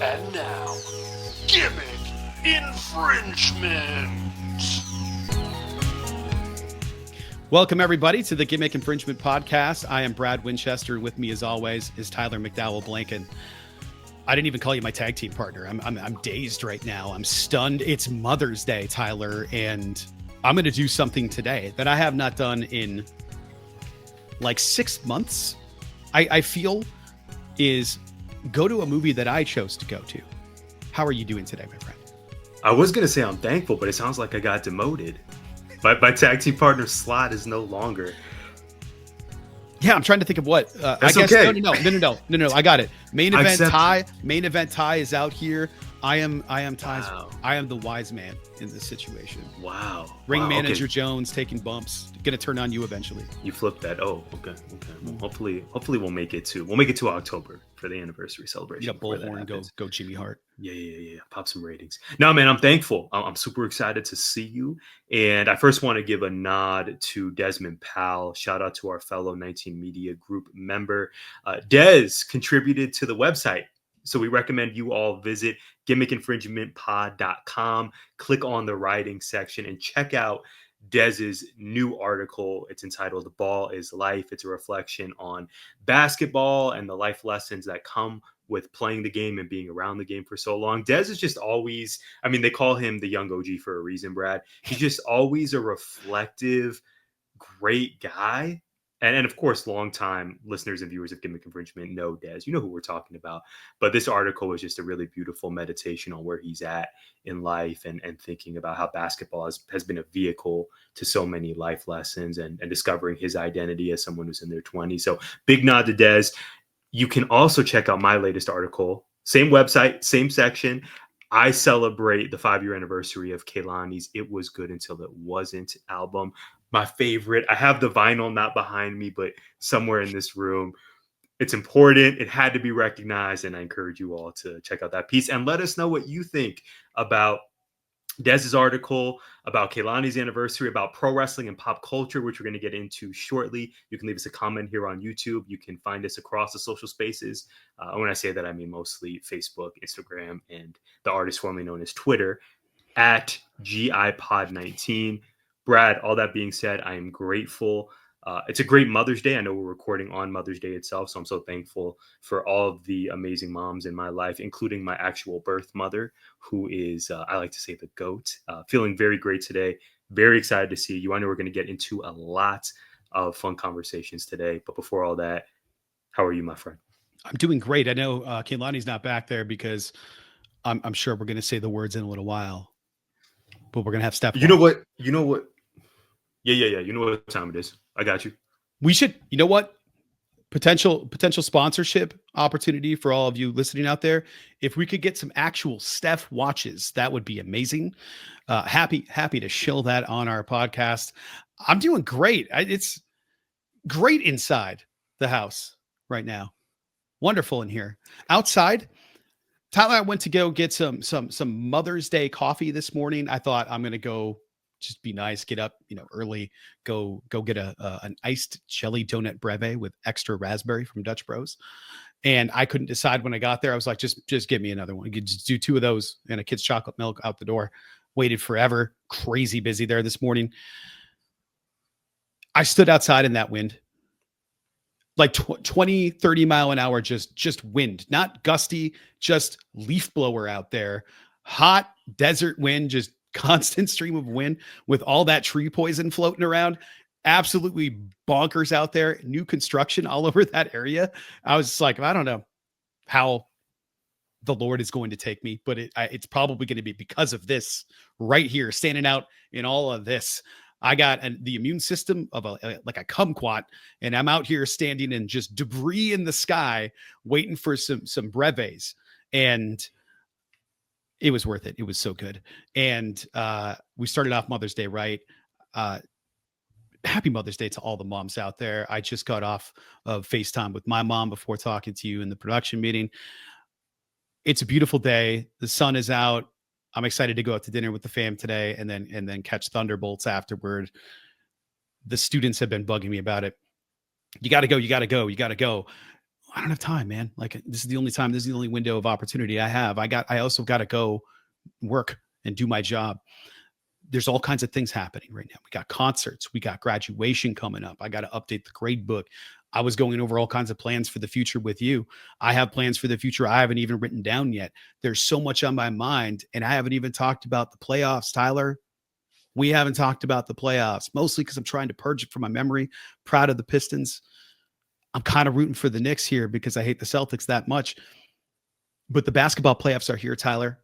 And now, Gimmick Infringement. Welcome, everybody, to the Gimmick Infringement Podcast. I am Brad Winchester. With me, as always, is Tyler McDowell Blanken. I didn't even call you my tag team partner. I'm dazed right now. I'm stunned. It's Mother's Day, Tyler, and I'm going to do something today that I have not done in like 6 months, I feel, is go to a movie that I chose to go to. How are you doing today, my friend? I was going to say I'm thankful, but it sounds like I got demoted. My tag team partner slot is no longer. Yeah, I'm trying to think of what. That's I guess okay. No. I got it. Main event Accept. Ty. Main event Ty is out here. I am Ty's. Wow. I am the wise man in this situation. Wow. Ring Wow, manager okay. Jones taking bumps. Gonna turn on you eventually. You flipped that. Oh, okay. Well, hopefully we'll make it to October for the anniversary celebration. Yeah, bullhorn. Go Jimmy Hart. Yeah. Pop some ratings. No, man, I'm thankful. I'm super excited to see you. And I first want to give a nod to Desmond Powell. Shout out to our fellow 19 Media Group member. Des contributed to the website. So we recommend you all visit gimmickinfringementpod.com, click on the writing section, and check out Dez's new article. It's entitled "The Ball is Life." It's a reflection on basketball and the life lessons that come with playing the game and being around the game for so long. Dez is just always, they call him the young OG for a reason, Brad. He's just always a reflective, great guy. And of course, longtime listeners and viewers of Gimmick Infringement know Dez. You know who we're talking about. But this article was just a really beautiful meditation on where he's at in life and thinking about how basketball has been a vehicle to so many life lessons and discovering his identity as someone who's in their 20s. So big nod to Dez. You can also check out my latest article. Same website, same section. I celebrate the 5-year anniversary of Kehlani's It Was Good Until It Wasn't album. My favorite. I have the vinyl not behind me, but somewhere in this room. It's important. It had to be recognized. And I encourage you all to check out that piece and let us know what you think about Dez's article, about Kehlani's anniversary, about pro wrestling and pop culture, which we're going to get into shortly. You can leave us a comment here on YouTube. You can find us across the social spaces. When I say that, I mean mostly Facebook, Instagram, and the artist formerly known as Twitter at GIPod19. Brad, all that being said, I am grateful. It's a great Mother's Day. I know we're recording on Mother's Day itself, so I'm so thankful for all of the amazing moms in my life, including my actual birth mother, who is, I like to say, the GOAT. Feeling very great today. Very excited to see you. I know we're going to get into a lot of fun conversations today, but before all that, how are you, my friend? I'm doing great. I know Kehlani's not back there because I'm sure we're going to say the words in a little while, but we're going to have Steph. You know what? Yeah. You know what time it is. I got you. We should, you know what? Potential sponsorship opportunity for all of you listening out there. If we could get some actual Steph watches, that would be amazing. Happy to shill that on our podcast. I'm doing great. It's great inside the house right now. Wonderful in here. Outside, Tyler, I went to go get some Mother's Day coffee this morning. I thought I'm going to go just be nice, get up, early, go get an iced jelly donut breve with extra raspberry from Dutch Bros. And I couldn't decide when I got there. I was like, just give me another one. You could just do 2 of those and a kid's chocolate milk out the door. Waited forever. Crazy busy there this morning. I stood outside in that wind. Like 20, 30 mile an hour, just wind, not gusty, just leaf blower out there. Hot desert wind, just constant stream of wind with all that tree poison floating around. Absolutely bonkers out there. New construction all over that area. I was like, I don't know how the Lord is going to take me, but it's probably going to be because of this right here, standing out in all of this. I got the immune system of like a kumquat, and I'm out here standing in just debris in the sky, waiting for some breves. And it was worth it. It was so good. And we started off Mother's Day right. Happy Mother's Day to all the moms out there. I just got off of FaceTime with my mom before talking to you in the production meeting. It's a beautiful day. The sun is out. I'm excited to go out to dinner with the fam today and then catch Thunderbolts afterward. The students have been bugging me about it. You got to go. I don't have time, man. Like this is the only time, this is the only window of opportunity I have. I also got to go work and do my job. There's all kinds of things happening right now. We got concerts, we got graduation coming up. I got to update the grade book. I was going over all kinds of plans for the future with you. I have plans for the future I haven't even written down yet. There's so much on my mind, and I haven't even talked about the playoffs, Tyler. We haven't talked about the playoffs, mostly because I'm trying to purge it from my memory. Proud of the Pistons. I'm kind of rooting for the Knicks here because I hate the Celtics that much. But the basketball playoffs are here, Tyler,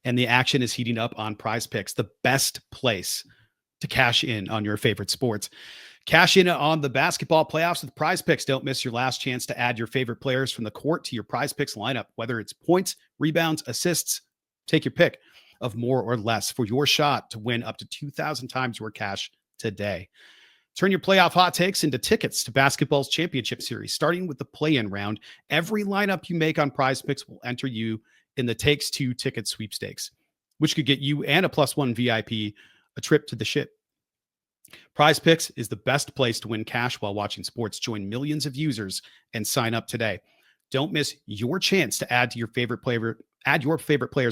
and the action is heating up on Prize Picks, the best place to cash in on your favorite sports. Cash in on the basketball playoffs with Prize Picks. Don't miss your last chance to add your favorite players from the court to your Prize Picks lineup, whether it's points, rebounds, assists. Take your pick of more or less for your shot to win up to 2,000 times your cash today. Turn your playoff hot takes into tickets to basketball's championship series, starting with the play-in round. Every lineup you make on Prize Picks will enter you in the Takes Two ticket sweepstakes, which could get you and a +1 VIP a trip to the ship. Prize Picks is the best place to win cash while watching sports. Join millions of users and sign up today. Don't miss your chance to add your favorite players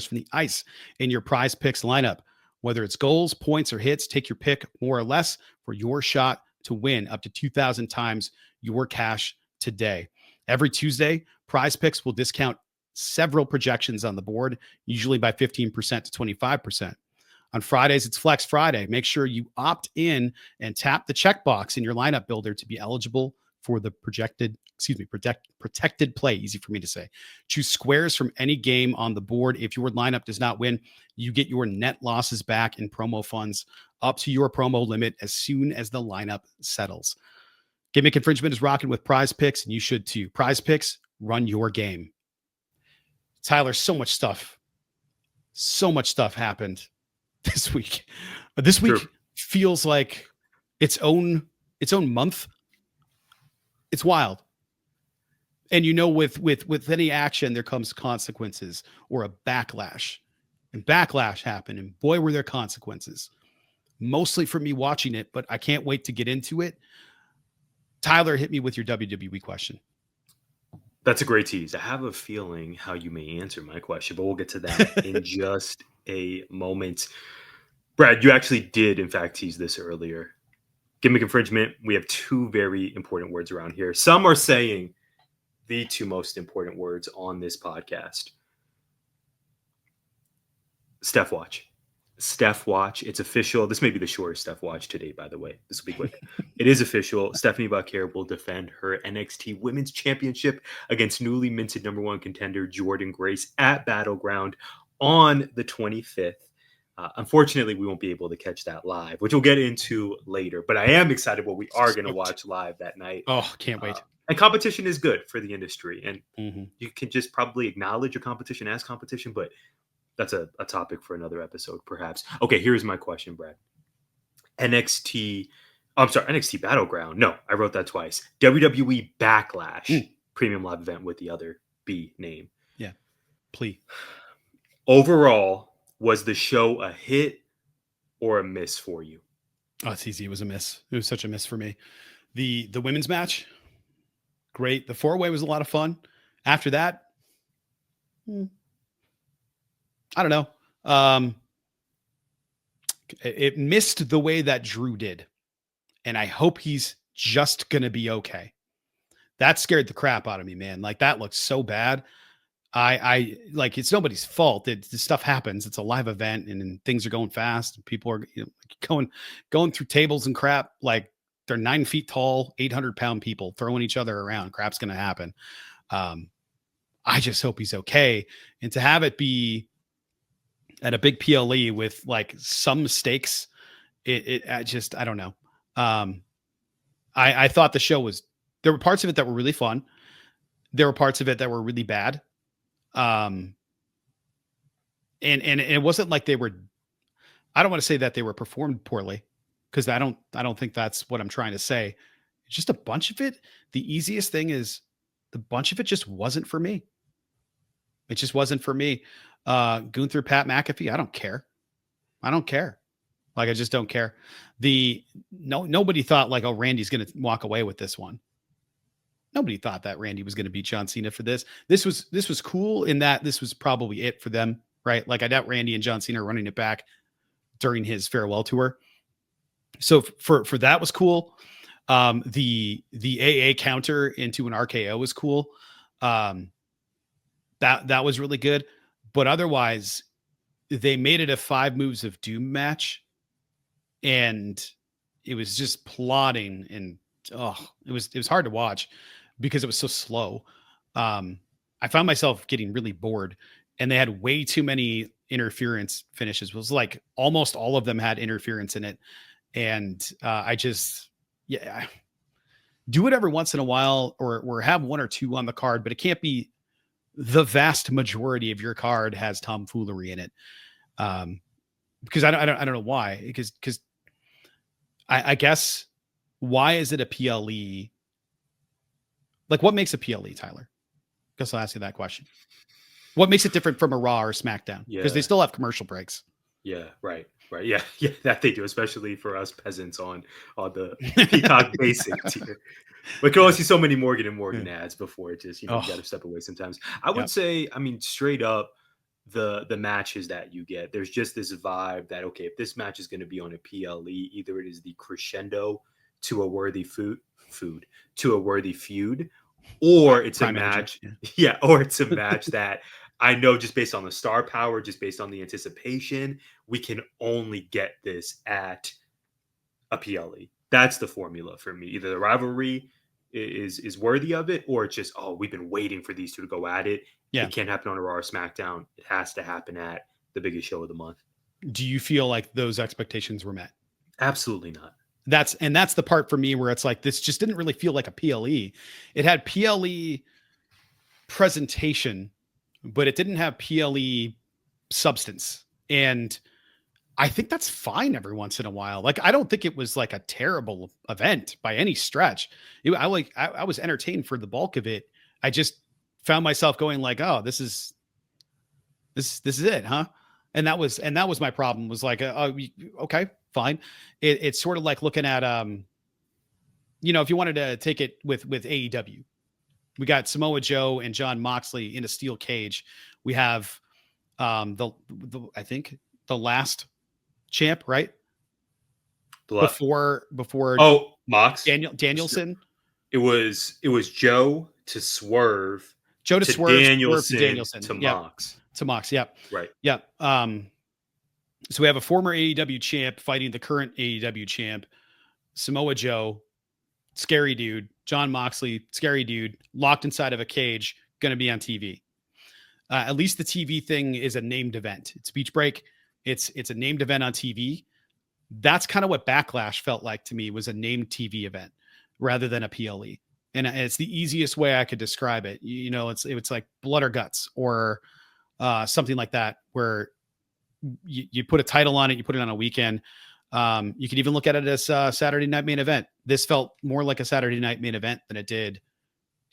from the ice in your Prize Picks lineup. Whether it's goals, points, or hits, take your pick more or less for your shot to win up to 2,000 times your cash today. Every Tuesday, Prize Picks will discount several projections on the board, usually by 15% to 25%. On Fridays, it's Flex Friday. Make sure you opt in and tap the checkbox in your lineup builder to be eligible for the protected play. Easy for me to say. Choose squares from any game on the board. If your lineup does not win, you get your net losses back in promo funds up to your promo limit as soon as the lineup settles. Gimmick Infringement is rocking with Prize Picks, and you should too. Prize Picks, run your game. Tyler, so much stuff happened this week. This week feels like its own month. It's wild. And with any action, there comes consequences or a backlash. And backlash happened, and boy, were there consequences. Mostly for me watching it, but I can't wait to get into it. Tyler, hit me with your WWE question. That's a great tease. I have a feeling how you may answer my question, but we'll get to that in just a moment. Brad, you actually did, in fact, tease this earlier. Gimmick Infringement, we have two very important words around here. Some are saying the two most important words on this podcast. Steph Watch. Steph Watch. It's official. This may be the shortest Steph Watch to date, by the way. This will be quick. It is official. Stephanie Buckhare will defend her NXT Women's Championship against newly minted number one contender Jordynne Grace at Battleground on the 25th. Unfortunately, we won't be able to catch that live, which we'll get into later. But I am excited what we are going to watch live that night. Oh, can't wait. And competition is good for the industry. And you can just probably acknowledge your competition as competition, but that's a topic for another episode, perhaps. Okay, here's my question, Brad. NXT Battleground. No, I wrote that twice. WWE Backlash, premium live event with the other B name. Yeah, plea. Overall, was the show a hit or a miss for you? Oh, it's easy. It was a miss. It was such a miss for me. The women's match, great. The four-way was a lot of fun. After that, I don't know. It missed the way that Drew did. And I hope he's just going to be okay. That scared the crap out of me, man. Like, that looked so bad. I like, it's nobody's fault. This stuff happens. It's a live event and things are going fast. And people are going through tables and crap. Like, they're 9 feet tall, 800-pound people throwing each other around. Crap's going to happen. I just hope he's okay. And to have it be at a big PLE with like some mistakes, I don't know. I thought the show there were parts of it that were really fun. There were parts of it that were really bad. And it wasn't like I don't want to say that they were performed poorly, because I don't think that's what I'm trying to say. It's just a bunch of it. The easiest thing is the bunch of it just wasn't for me. It just wasn't for me. Gunther, Pat McAfee, I don't care. Like, I just don't care. Nobody thought like, oh, Randy's going to walk away with this one. Nobody thought that Randy was going to beat John Cena for this. This was cool in that this was probably it for them, right? Like I doubt Randy and John Cena are running it back during his farewell tour. So for that was cool. The AA counter into an RKO was cool. That was really good. But otherwise, they made it a 5 moves of doom match, and it was just plotting, and it was hard to watch because it was so slow. I found myself getting really bored, and they had way too many interference finishes. It was like almost all of them had interference in it. And I just, do it every once in a while, or have 1 or 2 on the card, but it can't be the vast majority of your card has tomfoolery in it. Because I don't know why, because I guess, why is it a PLE? Like, what makes a PLE, Tyler? Guess I'll ask you that question. What makes it different from a Raw or SmackDown? Because they still have commercial breaks. Yeah, right. Yeah, that they do, especially for us peasants on the Peacock Basic tier. We can only see so many Morgan and Morgan ads before it just, you got to step away sometimes. I would say, I mean, straight up, the matches that you get, there's just this vibe that, okay, if this match is going to be on a PLE, either it is the crescendo to a worthy to a worthy feud, or it's a match, or it's a match that I know, just based on the star power, just based on the anticipation, we can only get this at a PLE. That's the formula for me. Either the rivalry is worthy of it, or it's just, we've been waiting for these two to go at it. Yeah. It can't happen on a Raw or SmackDown. It has to happen at the biggest show of the month. Do you feel like those expectations were met? Absolutely not. That's the part for me where it's like, this just didn't really feel like a PLE. It had PLE presentation, but it didn't have PLE substance. And I think that's fine every once in a while. Like, I don't think it was like a terrible event by any stretch. I was entertained for the bulk of it. I just found myself going like, oh, this is it, huh? And that was my problem, was like, okay, fine. It's sort of like looking at, if you wanted to take it with AEW, we got Samoa Joe and John Moxley in a steel cage. We have I think the last champ, right? Before Mox Danielson. It was Joe to Swerve. Joe to Swerve, Danielson to Mox. To Mox, yeah. Right. Yeah. So we have a former AEW champ fighting the current AEW champ, Samoa Joe, scary dude, John Moxley, scary dude, locked inside of a cage, going to be on TV. At least the TV thing is a named event. It's Beach Break. It's a named event on TV. That's kind of what Backlash felt like to me, was a named TV event rather than a PLE. And it's the easiest way I could describe it. It's like Blood or Guts, or something like that, where you put a title on it, you put it on a weekend. You could even look at it as a Saturday night main event. This felt more like a Saturday night main event than it did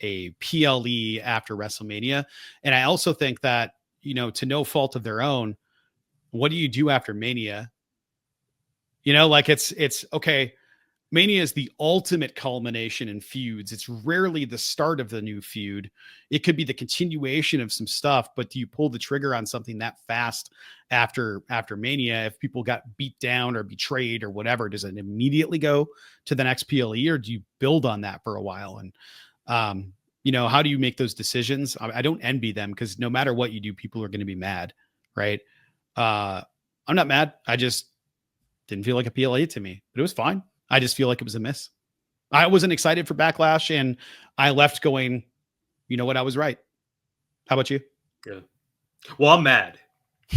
a PLE after WrestleMania. And I also think that, to no fault of their own, what do you do after Mania? Like it's okay. Mania is the ultimate culmination in feuds. It's rarely the start of the new feud. It could be the continuation of some stuff, but do you pull the trigger on something that fast after Mania? If people got beat down or betrayed or whatever, does it immediately go to the next PLE, or do you build on that for a while? And, how do you make those decisions? I don't envy them, because no matter what you do, people are going to be mad, right? I'm not mad. I just didn't feel like a PLE to me, but it was fine. I just feel like it was a miss. I wasn't excited for Backlash, and I left going, you know what? I was right. How about you? Yeah. Well, I'm mad.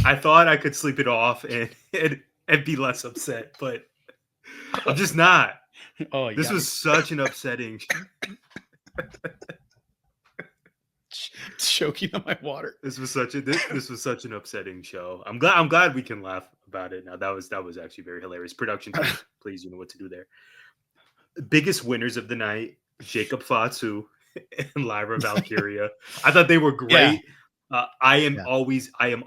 I thought I could sleep it off and be less upset, but I'm just not. Oh, this was such an upsetting. Choking on my water. This was such an upsetting show. I'm glad we can laugh about it now. That was actually very hilarious. Production team, please, you know what to do there. Biggest winners of the night: Jacob Fatu and Lyra Valkyria. I thought they were great. Yeah. I am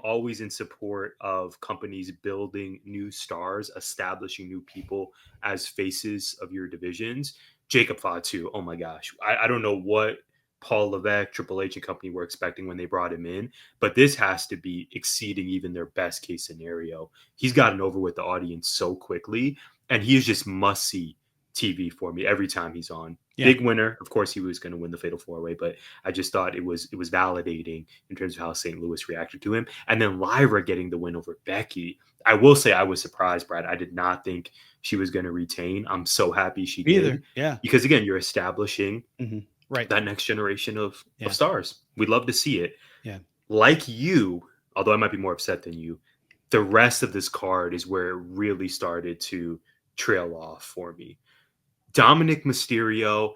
always in support of companies building new stars, establishing new people as faces of your divisions. Jacob Fatu. Oh my gosh. I don't know what Paul Levesque, Triple H and company were expecting when they brought him in, but this has to be exceeding even their best case scenario. He's gotten over with the audience so quickly, and he is just must see TV for me every time he's on. Yeah. Big winner. Of course, he was going to win the Fatal 4-Way, but I just thought it was validating in terms of how St. Louis reacted to him. And then Lyra getting the win over Becky. I will say I was surprised, Brad. I did not think she was going to retain. I'm so happy she did. Yeah. Because again, you're establishing right that next generation of stars. We'd love to see it. Yeah. Like you, although I might be more upset than you, the rest of this card is where it really started to trail off for me. Dominic Mysterio,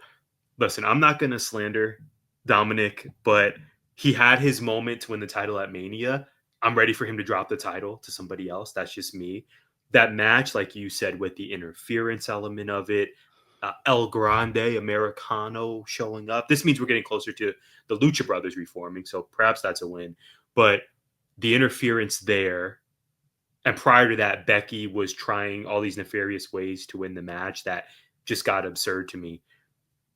listen, I'm not going to slander Dominic, but he had his moment to win the title at Mania. I'm ready for him to drop the title to somebody else. That's just me. That match, like you said, with the interference element of it, El Grande Americano showing up. This means we're getting closer to the Lucha Brothers reforming, so perhaps that's a win. But the interference there, and prior to that, Becky was trying all these nefarious ways to win the match that just got absurd to me.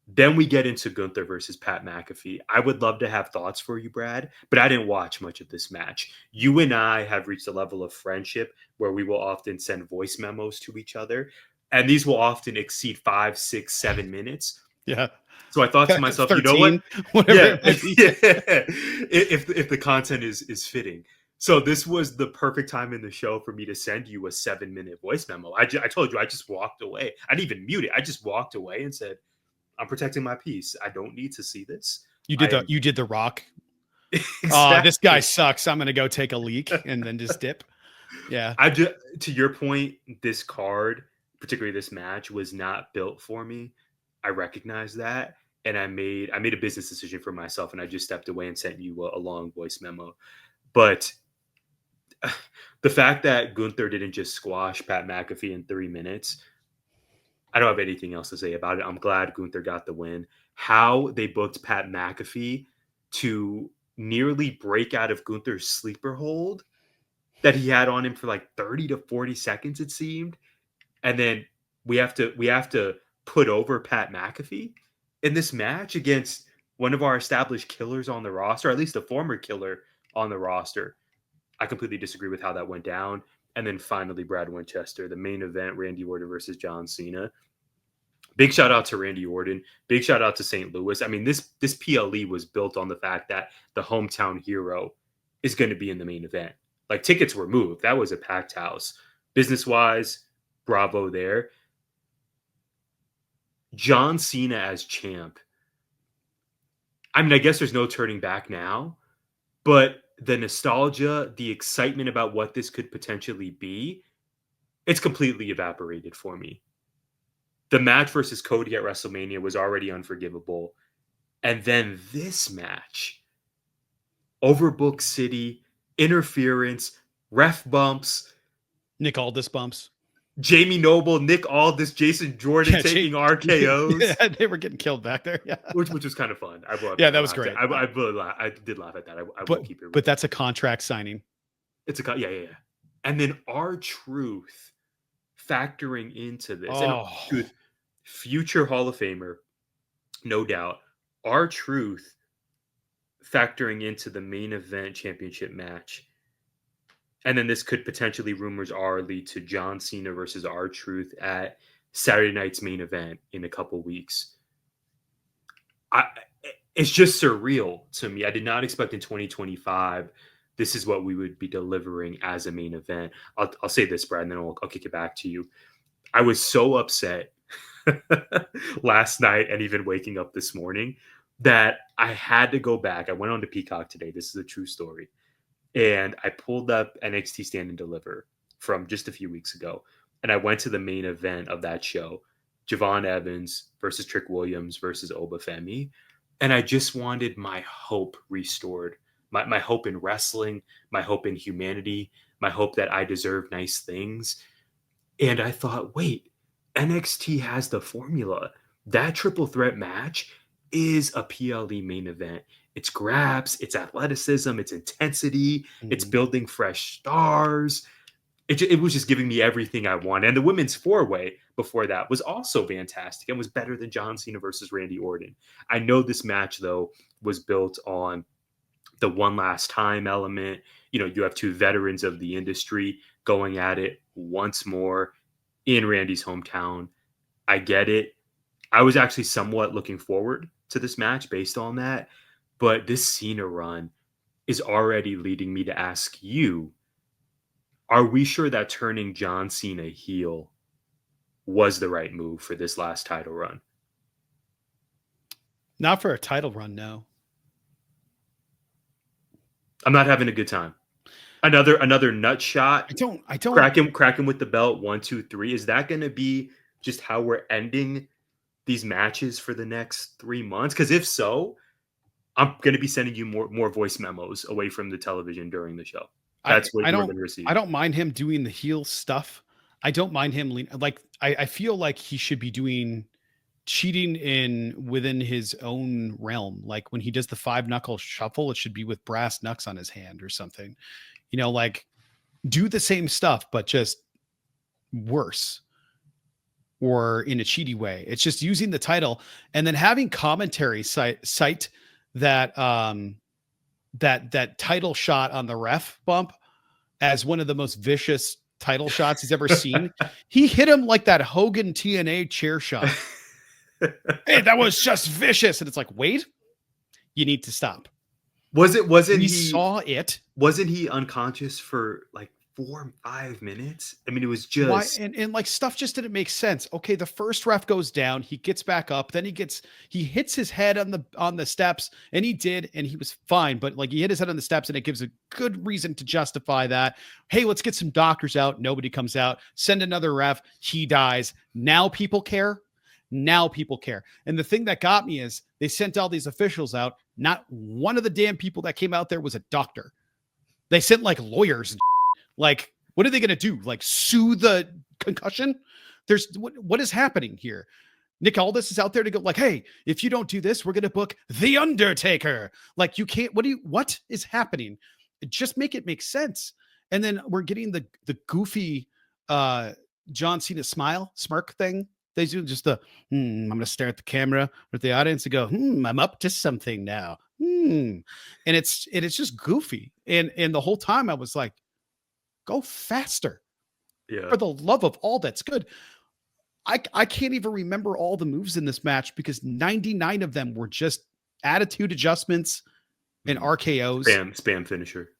Then we get into Gunther versus Pat McAfee. I would love to have thoughts for you, Brad, but I didn't watch much of this match. You and I have reached a level of friendship where we will often send voice memos to each other, and these will often exceed 5, 6, 7 minutes. Yeah. So I thought to myself, 13, you know what? Whatever. If the content is fitting. So this was the perfect time in the show for me to send you a 7-minute voice memo. I told you, I just walked away. I didn't even mute it. I just walked away and said, I'm protecting my peace. I don't need to see this. You did the Rock. Exactly. This guy sucks. I'm going to go take a leak and then just dip. Yeah. To your point, this card, particularly this match, was not built for me. I recognize that. And I made a business decision for myself, and I just stepped away and sent you a long voice memo. But the fact that Gunther didn't just squash Pat McAfee in 3 minutes, I don't have anything else to say about it. I'm glad Gunther got the win. How they booked Pat McAfee to nearly break out of Gunther's sleeper hold that he had on him for like 30 to 40 seconds, it seemed. And then we have to put over Pat McAfee in this match against one of our established killers on the roster, or at least a former killer on the roster. I completely disagree with how that went down. And then finally, Brad Winchester, the main event, Randy Orton versus John Cena. Big shout out to Randy Orton. Big shout out to St. Louis. I mean, this PLE was built on the fact that the hometown hero is going to be in the main event. Like, tickets were moved. That was a packed house. Business-wise, bravo there. John Cena as champ. I mean, I guess there's no turning back now, but the nostalgia, the excitement about what this could potentially be, it's completely evaporated for me. The match versus Cody at WrestleMania was already unforgivable. And then this match, Overbook City, interference, ref bumps, Nick Aldis bumps. Jamie Noble, Nick Aldis, Jason Jordan taking RKOs. Yeah, they were getting killed back there. Yeah, which was kind of fun. That was great. I did laugh at that. I will keep it real. But that's a contract signing. It's a yeah. And then R-Truth factoring into this. And future Hall of Famer, no doubt. R-Truth factoring into the main event championship match. And then this could potentially, rumors are, lead to John Cena versus R-Truth at Saturday night's main event in a couple weeks. It's just surreal to me. I did not expect in 2025 this is what we would be delivering as a main event. I'll say this, Brad, and then I'll kick it back to you. I was so upset last night and even waking up this morning that I had to go back. I went on to Peacock today. This is a true story. And I pulled up NXT Stand and Deliver from just a few weeks ago. And I went to the main event of that show, Javon Evans versus Trick Williams versus Obafemi. And I just wanted my hope restored. My hope in wrestling, my hope in humanity, my hope that I deserve nice things. And I thought, wait, NXT has the formula. That triple threat match is a PLE main event. It's grabs, it's athleticism, it's intensity, it's building fresh stars. it was just giving me everything I want. And the women's 4-way before that was also fantastic and was better than John Cena versus Randy Orton. I know this match, though, was built on the one last time element. You have two veterans of the industry going at it once more in Randy's hometown. I get it. I was actually somewhat looking forward to this match based on that. But this Cena run is already leading me to ask you, are we sure that turning John Cena heel was the right move for this last title run? Not for a title run, no. I'm not having a good time. Another nut shot. I don't crack him with the belt. 1, 2, 3. Is that going to be just how we're ending these matches for the next 3 months? Because if so, I'm going to be sending you more voice memos away from the television during the show. That's what you're going to receive. I don't mind him doing the heel stuff. I don't mind him I feel like he should be doing cheating within his own realm. Like when he does the 5-knuckle shuffle, it should be with brass knucks on his hand or something. Like do the same stuff, but just worse or in a cheaty way. It's just using the title and then having commentary cite that that title shot on the ref bump as one of the most vicious title shots he's ever seen. He hit him like that Hogan TNA chair shot. Hey, that was just vicious. And it's like, wait, you need to stop. Wasn't he saw it? Wasn't he unconscious for like 4 or 5 minutes? I mean, it was just and like stuff just didn't make sense. Okay, the first ref goes down, he gets back up, then he hits his head on the steps, and he was fine, but like he hit his head on the steps, and it gives a good reason to justify that. Hey, let's get some doctors out. Nobody comes out. Send another ref. He dies. Now people care. And the thing that got me is they sent all these officials out. Not one of the damn people that came out there was a doctor. They sent like lawyers. Like, what are they going to do? Like sue the concussion? What is happening here? Nick Aldis is out there to go like, hey, if you don't do this, we're going to book The Undertaker. Like you can't, what is happening? Just make it make sense. And then we're getting the goofy John Cena smirk thing. They do just I'm going to stare at the camera or at the audience and go, I'm up to something now. And it's just goofy. And the whole time I was like, go faster. Yeah. For the love of all that's good. I can't even remember all the moves in this match because 99 of them were just attitude adjustments and RKOs. Spam finisher.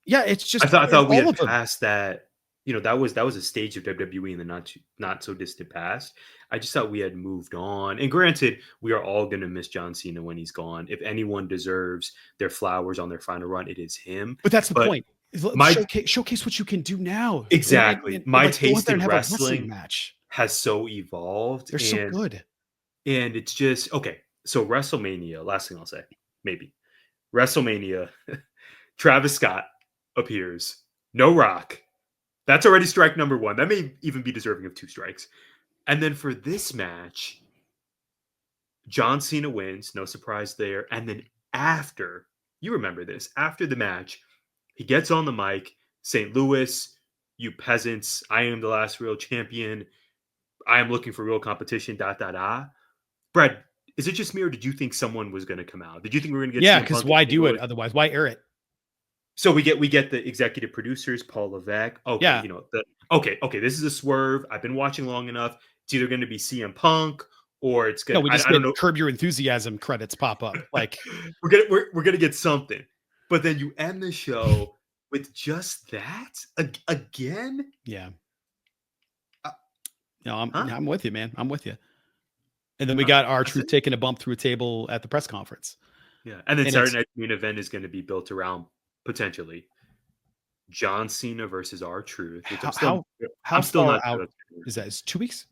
Yeah, it's just I thought we had passed that. That was a stage of WWE in the not so distant past. I just thought we had moved on. And granted, we are all going to miss John Cena when he's gone. If anyone deserves their flowers on their final run, it is him. But that's the point. Showcase what you can do now. Exactly. And my like, taste in wrestling match has so evolved. They're so good. And it's just okay. So WrestleMania, last thing I'll say, maybe. WrestleMania, Travis Scott appears. No Rock. That's already strike number 1. That may even be deserving of 2 strikes. And then for this match, John Cena wins. No surprise there. And then after, you remember this, after the match, he gets on the mic, St. Louis, you peasants, I am the last real champion. I am looking for real competition, ... Brad, is it just me or did you think someone was going to come out? Did you think we were going to get Yeah, because why do it otherwise? Why air it? So we get the executive producers, Paul Levesque. Okay, yeah. Okay, this is a swerve. I've been watching long enough. It's either going to be CM Punk or it's going to I don't know. Curb Your Enthusiasm credits pop up. Like we're gonna get something. But then you end the show with just that again? Yeah. No, I'm with you, man. I'm with you. And then we got R-Truth taking a bump through a table at the press conference. Yeah. And then Saturday Night's main event is going to be built around potentially John Cena versus R-Truth. How far out is that? Is 2 weeks?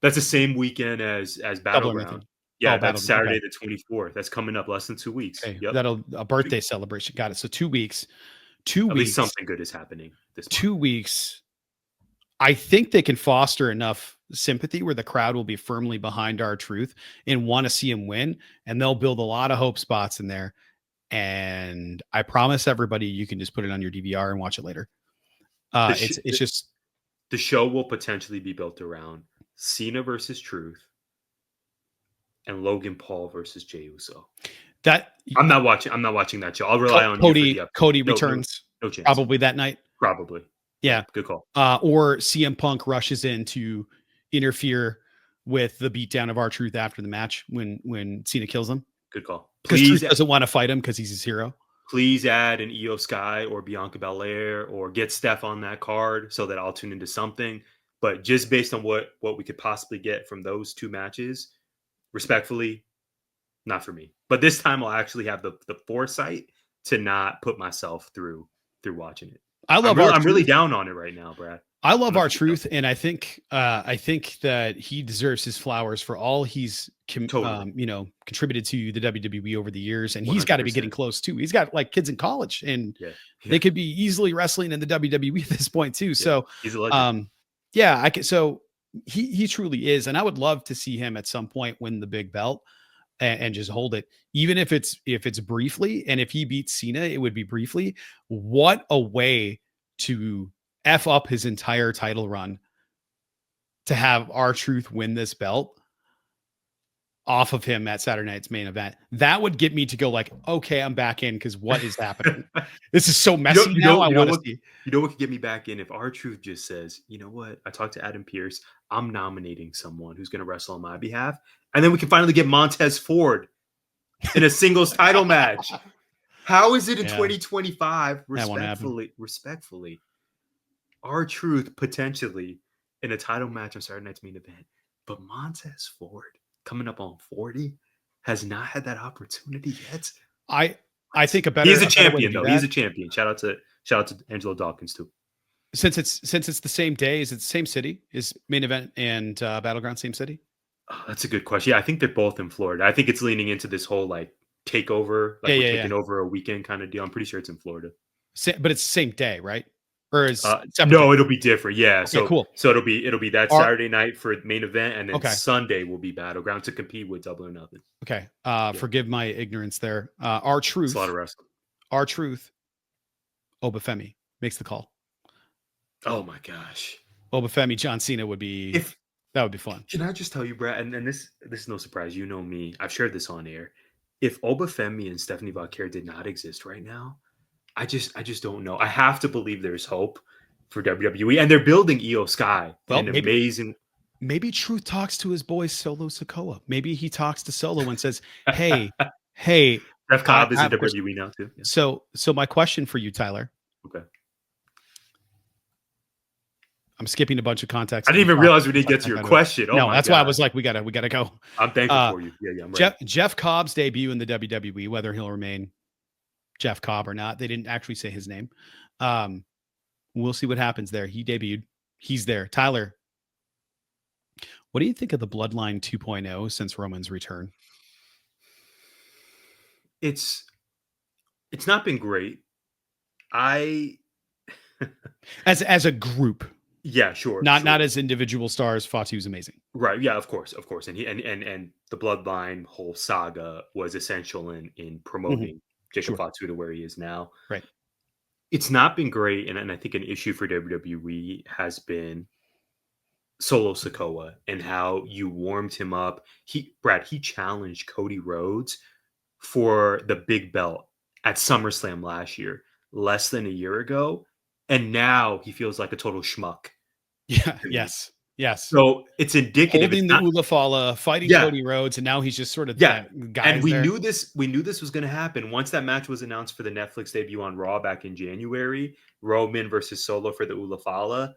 That's the same weekend as Battleground. Yeah, that's Saturday the 24th. That's coming up less than 2 weeks. Okay. Yep. That'll a birthday celebration. Got it. So 2 weeks. 2 weeks. At least something good is happening this month. 2 weeks. I think they can foster enough sympathy where the crowd will be firmly behind R-Truth and want to see him win. And they'll build a lot of hope spots in there. And I promise everybody, you can just put it on your DVR and watch it later. It's just the show will potentially be built around Cena versus Truth and Logan Paul versus Jey Uso. that I'm not watching that show. I'll rely on you for the update. Cody No, returns no chance. probably that night. Probably. Yeah. Good call. Or CM Punk rushes in to interfere with the beatdown of R-Truth after the match when Cena kills him. Good call. Because Truth Please doesn't want to fight him because he's his hero. please add an Io Sky or Bianca Belair or get Steph on that card so that I'll tune into something. But just based on what we could possibly get from those two matches, respectfully, not for me. But this time I'll actually have the foresight to not put myself through watching it. I'm really down on it right now, Brad. I love R-Truth, and I think that he deserves his flowers for all he's contributed to the WWE over the years, and he's got to be getting close too. He's got like kids in college, and they could be easily wrestling in the WWE at this point too. So he's a legend. I can. So he truly is, and I would love to see him at some point win the big belt and just hold it, even if it's briefly. And if he beats Cena, it would be briefly. What a way to F up his entire title run to have R-Truth win this belt off of him at Saturday night's main event. That would get me to go like, okay, I'm back in because what is happening? This is so messy now. I want to see. You know what could get me back in? If R-Truth just says, you know what? I talked to Adam Pearce. I'm nominating someone who's going to wrestle on my behalf. And then we can finally get Montez Ford in a singles title match. How is it in 2025? Respectfully. R-Truth potentially in a title match on Saturday night's main event, but Montez Ford coming up on 40 has not had that opportunity yet. I think a better. He's a champion though. He's a champion. Shout out to Angelo Dawkins too. Since it's the same day, is it the same city? Is main event and Battleground same city? Oh, that's a good question. Yeah, I think they're both in Florida. I think it's leaning into this whole like takeover, like we're taking over a weekend kind of deal. I'm pretty sure it's in Florida. But it's the same day, right? Or is no, it'll be different. Yeah. Okay, so cool. So it'll be that Saturday night for main event, and then Sunday will be Battleground to compete with Double or Nothing. Okay. Forgive my ignorance there. R-Truth. A lot of wrestling. R-Truth. Obafemi makes the call. Oh my gosh. Obafemi, John Cena would be that would be fun. Can I just tell you, Brad, and this is no surprise. You know me. I've shared this on air. If Obafemi and Stephanie Valkyrie did not exist right now, I just don't know. I have to believe there's hope for WWE, and they're building Io Sky. Well, amazing. Maybe Truth talks to his boy Solo Sikoa. Maybe he talks to Solo and says, "Hey, Jeff Cobb is in WWE now too." Yeah. So my question for you, Tyler. Okay. I'm skipping a bunch of context. I didn't even realize we didn't get to your question. Oh, no, that's why I was like, we gotta go. I'm thankful for you. Yeah, I'm ready. Jeff Cobb's debut in the WWE, whether he'll remain Jeff Cobb or not. They didn't actually say his name. We'll see what happens there. He debuted. He's there. Tyler, what do you think of the Bloodline 2.0 since Roman's return? It's not been great. As a group. Yeah, sure. Not as individual stars. Fatu's amazing. Right. Yeah, of course. And he and the Bloodline whole saga was essential in promoting Jacob Fatu to where he is now. Right. It's not been great, and I think an issue for WWE has been Solo Sikoa and how you warmed him up. He challenged Cody Rhodes for the big belt at SummerSlam last year, less than a year ago, and now he feels like a total schmuck. Yeah. Yes. So it's indicative. Holding the Ulafala, fighting Cody Rhodes, and now he's just sort of that guy. And we knew this was going to happen once that match was announced for the Netflix debut on Raw back in January. Roman versus Solo for the Ulafala,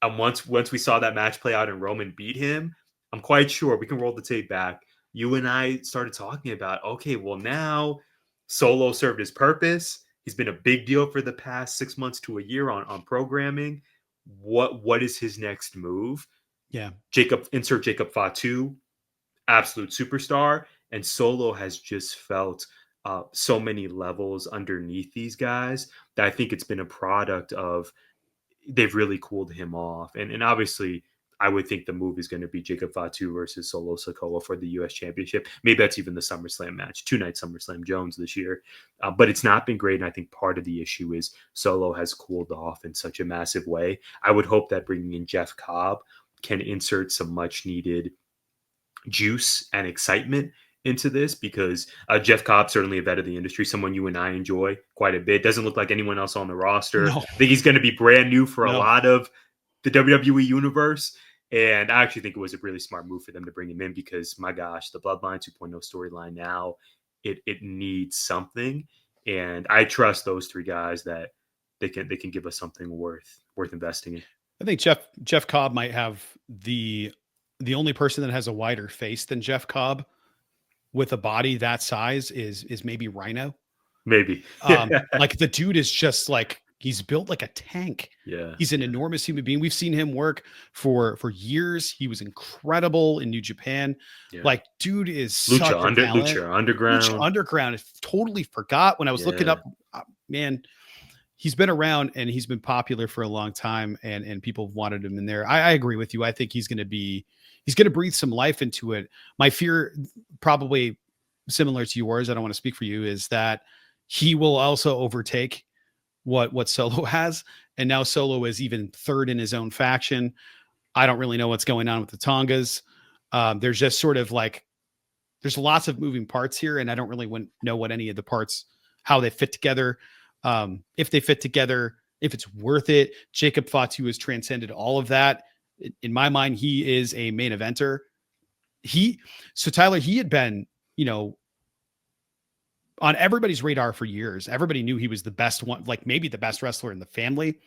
and once we saw that match play out and Roman beat him, I'm quite sure we can roll the tape back. You and I started talking about, okay, well now Solo served his purpose. He's been a big deal for the past 6 months to a year on programming. What is his next move? Yeah. Insert Jacob Fatu, absolute superstar. And Solo has just felt so many levels underneath these guys that I think it's been a product of they've really cooled him off. And obviously I would think the move is going to be Jacob Fatu versus Solo Sikoa for the U.S. Championship. Maybe that's even the SummerSlam match, 2-night SummerSlam Jones this year. But it's not been great, and I think part of the issue is Solo has cooled off in such a massive way. I would hope that bringing in Jeff Cobb can insert some much-needed juice and excitement into this, because Jeff Cobb, certainly a vet of the industry, someone you and I enjoy quite a bit. Doesn't look like anyone else on the roster. No. I think he's going to be brand new for a lot of the WWE universe. And I actually think it was a really smart move for them to bring him in, because my gosh, the Bloodline 2.0 storyline now, it needs something. And I trust those three guys that they can give us something worth investing in. I think Jeff Cobb might have the only person that has a wider face than Jeff Cobb with a body that size is maybe Rhino. Maybe. Like the dude is just like, he's built like a tank. Yeah. He's an enormous human being. We've seen him work for years. He was incredible in New Japan. Yeah. Like, dude is such a talent. Lucha Underground. Lucha Underground. I totally forgot when I was looking up, man, he's been around and he's been popular for a long time, and people wanted him in there. I agree with you. I think he's going to breathe some life into it. My fear, probably similar to yours, I don't want to speak for you, is that he will also overtake what Solo has. And now Solo is even third in his own faction. I don't really know what's going on with the Tongas. There's just sort of like, there's lots of moving parts here, and I don't really know what any of the parts, how they fit together. If they fit together, if it's worth it. Jacob Fatu has transcended all of that. In my mind, he is a main eventer. So Tyler, he had been, on everybody's radar for years. Everybody knew he was the best one, like maybe the best wrestler in the family.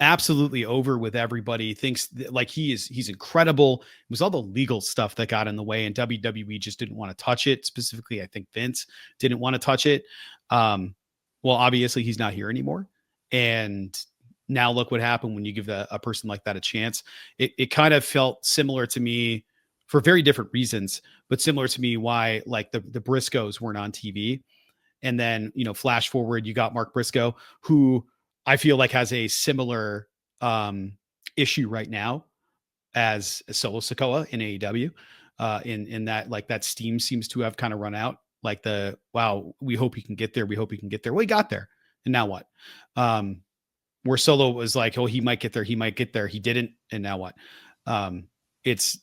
Absolutely over with everybody. Thinks like he's incredible. It was all the legal stuff that got in the way, and WWE just didn't want to touch it. Specifically, I think Vince didn't want to touch it. Well, obviously he's not here anymore. And now look what happened when you give a person like that a chance. It kind of felt similar to me, for very different reasons, but similar to me why like the Briscoes weren't on TV. And then, flash forward, you got Mark Briscoe, who I feel like has a similar issue right now as Solo Sikoa in AEW. In that, like, that steam seems to have kind of run out. Like we hope he can get there. We hope he can get there. Well, he got there. And now what? Where Solo was like, oh, he might get there. He might get there. He didn't. And now what? It's,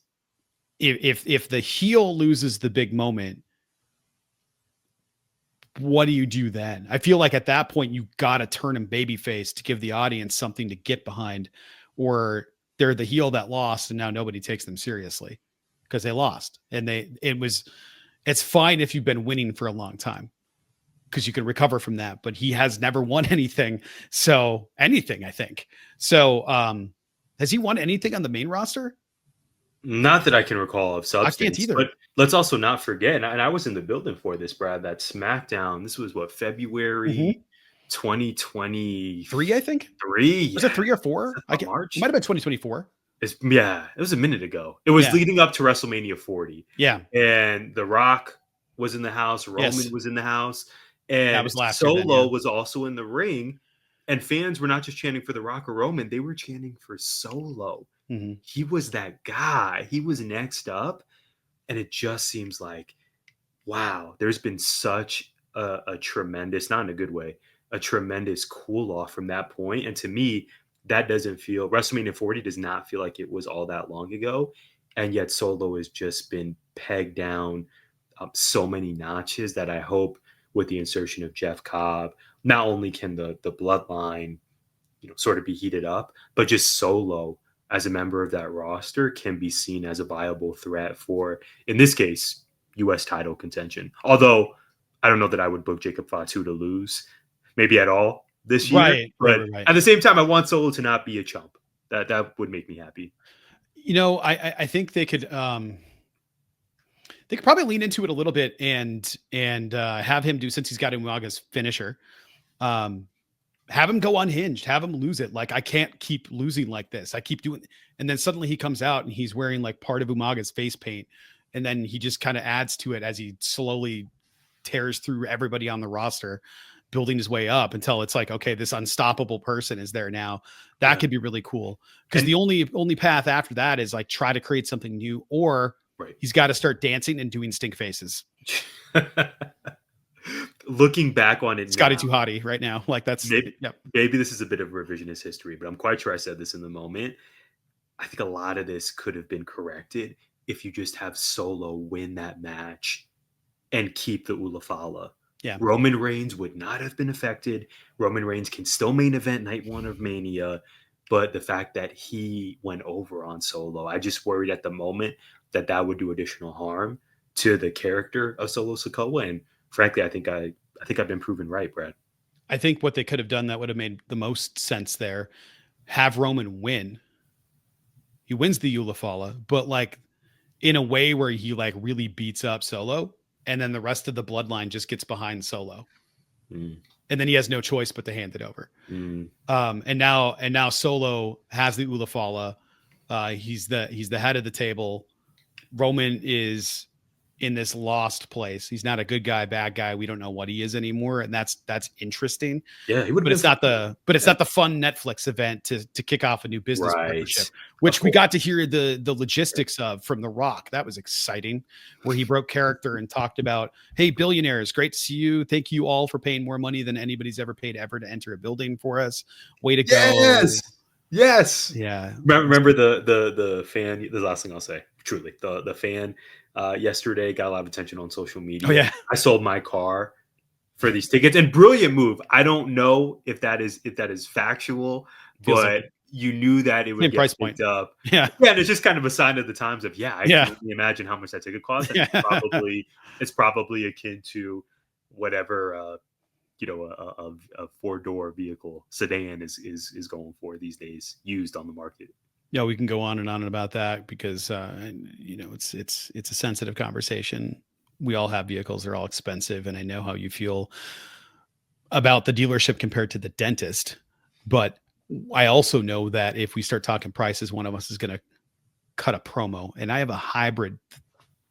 if the heel loses the big moment, what do you do then? I feel like at that point you got to turn him babyface to give the audience something to get behind, or they're the heel that lost and now nobody takes them seriously because they lost. And it's fine if you've been winning for a long time because you can recover from that, but he has never won anything. So anything, I think. So has he won anything on the main roster? Not that I can recall of substance. I can't either. But let's also not forget, and I was in the building for this, Brad, that SmackDown, this was February 2023, I think? Was it 3 or 4? March? It might have been 2024. It was a minute ago. It was leading up to WrestleMania 40. Yeah. And The Rock was in the house. Roman was in the house. And that was last Solo was also in the ring. And fans were not just chanting for The Rock or Roman. They were chanting for Solo. Mm-hmm. He was that guy. He was next up. And it just seems like, wow, there's been such a tremendous, not in a good way, a tremendous cool off from that point. And to me, that doesn't feel, WrestleMania 40 does not feel like it was all that long ago. And yet Solo has just been pegged down so many notches that I hope with the insertion of Jeff Cobb, not only can the bloodline, sort of be heated up, but just Solo as a member of that roster can be seen as a viable threat for, in this case, U.S. title contention. Although I don't know that I would book Jacob Fatu to lose, maybe at all this year. Right, but at the same time, I want Solo to not be a chump. That would make me happy. I think they could probably lean into it a little bit and have him do, since he's got Umaga's finisher, have him go unhinged, have him lose it. Like, I can't keep losing like this. I keep doing, and then suddenly he comes out and he's wearing like part of Umaga's face paint. And then he just kind of adds to it as he slowly tears through everybody on the roster. building his way up until it's like, okay, this unstoppable person is there now. That could be really cool. Because the only path after that is like try to create something new, or he's got to start dancing and doing stink faces. Looking back on it, Scotty Too Hottie right now. Like that's maybe this is a bit of revisionist history, but I'm quite sure I said this in the moment. I think a lot of this could have been corrected if you just have Solo win that match and keep the Ulafala. Yeah. Roman Reigns would not have been affected. Roman Reigns can still main event night 1 of Mania, but the fact that he went over on Solo, I just worried at the moment that would do additional harm to the character of Solo Sikoa. And frankly, I think I've been proven right, Brad. I think what they could have done that would have made the most sense there, have Roman win. He wins the Ulafala, but like in a way where he like really beats up Solo, and then the rest of the bloodline just gets behind Solo. And then he has no choice but to hand it over. And now Solo has the Ulafala. He's the head of the table. Roman is in this lost place. He's not a good guy, bad guy. We don't know what he is anymore, and that's interesting. Yeah, he would. But it's not the fun Netflix event to kick off a new business partnership, which we got to hear the logistics of from The Rock. That was exciting, where he broke character and talked about, hey, billionaires, great to see you. Thank you all for paying more money than anybody's ever paid ever to enter a building for us. Way to go. Yes. Yeah. Remember the fan. The last thing I'll say, truly, the fan yesterday got a lot of attention on social media. Oh yeah. I sold my car for these tickets, and brilliant move. I don't know if that is factual, but you knew that it would get picked up. Yeah. Yeah. And it's just kind of a sign of the times of, I can only imagine how much that ticket costs. And it's probably akin to whatever, a 4-door vehicle sedan is going for these days, used on the market. Yeah, we can go on and on about that because it's a sensitive conversation. We all have vehicles; they're all expensive, and I know how you feel about the dealership compared to the dentist. But I also know that if we start talking prices, one of us is going to cut a promo, and I have a hybrid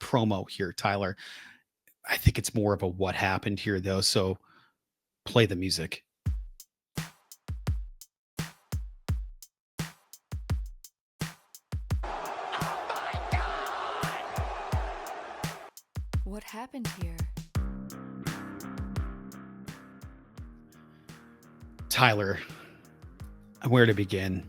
promo here, Tyler. I think it's more of a what happened here, though. So play the music. What happened here? Tyler, where to begin?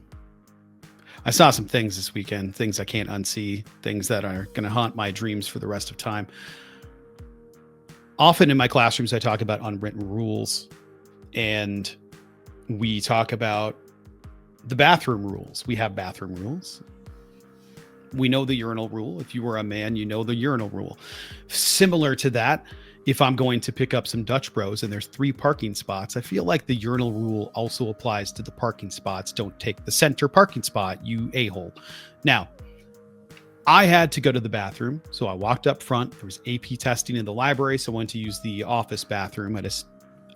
I saw some things this weekend, things I can't unsee, things that are going to haunt my dreams for the rest of time. Often in my classrooms, I talk about unwritten rules, and we talk about the bathroom rules. We have bathroom rules. We know the urinal rule. If you were a man, you know the urinal rule. Similar to that, if I'm going to pick up some Dutch Bros and there's 3 parking spots, I feel like the urinal rule also applies to the parking spots. Don't take the center parking spot, you a-hole. Now, I had to go to the bathroom, so I walked up front. There was AP testing in the library, so I went to use the office bathroom. I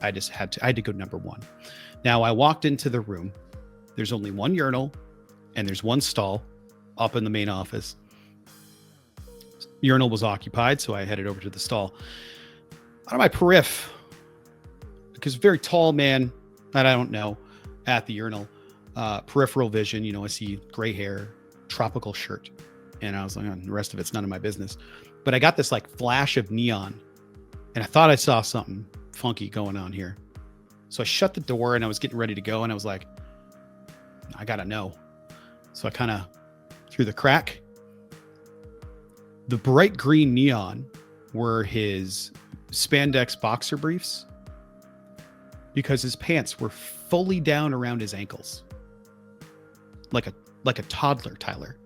had to go number 1. Now, I walked into the room. There's only 1 urinal, and there's 1 stall up in the main office. Urinal was occupied, so I headed over to the stall. Out of my periph, because very tall man that I don't know at the urinal, peripheral vision, I see gray hair, tropical shirt. And I was like, the rest of it's none of my business. But I got this like flash of neon, and I thought I saw something funky going on here. So I shut the door and I was getting ready to go, and I was like, I gotta know. So I kind of through the crack. The bright green neon were his spandex boxer briefs, because his pants were fully down around his ankles. Like a toddler, Tyler.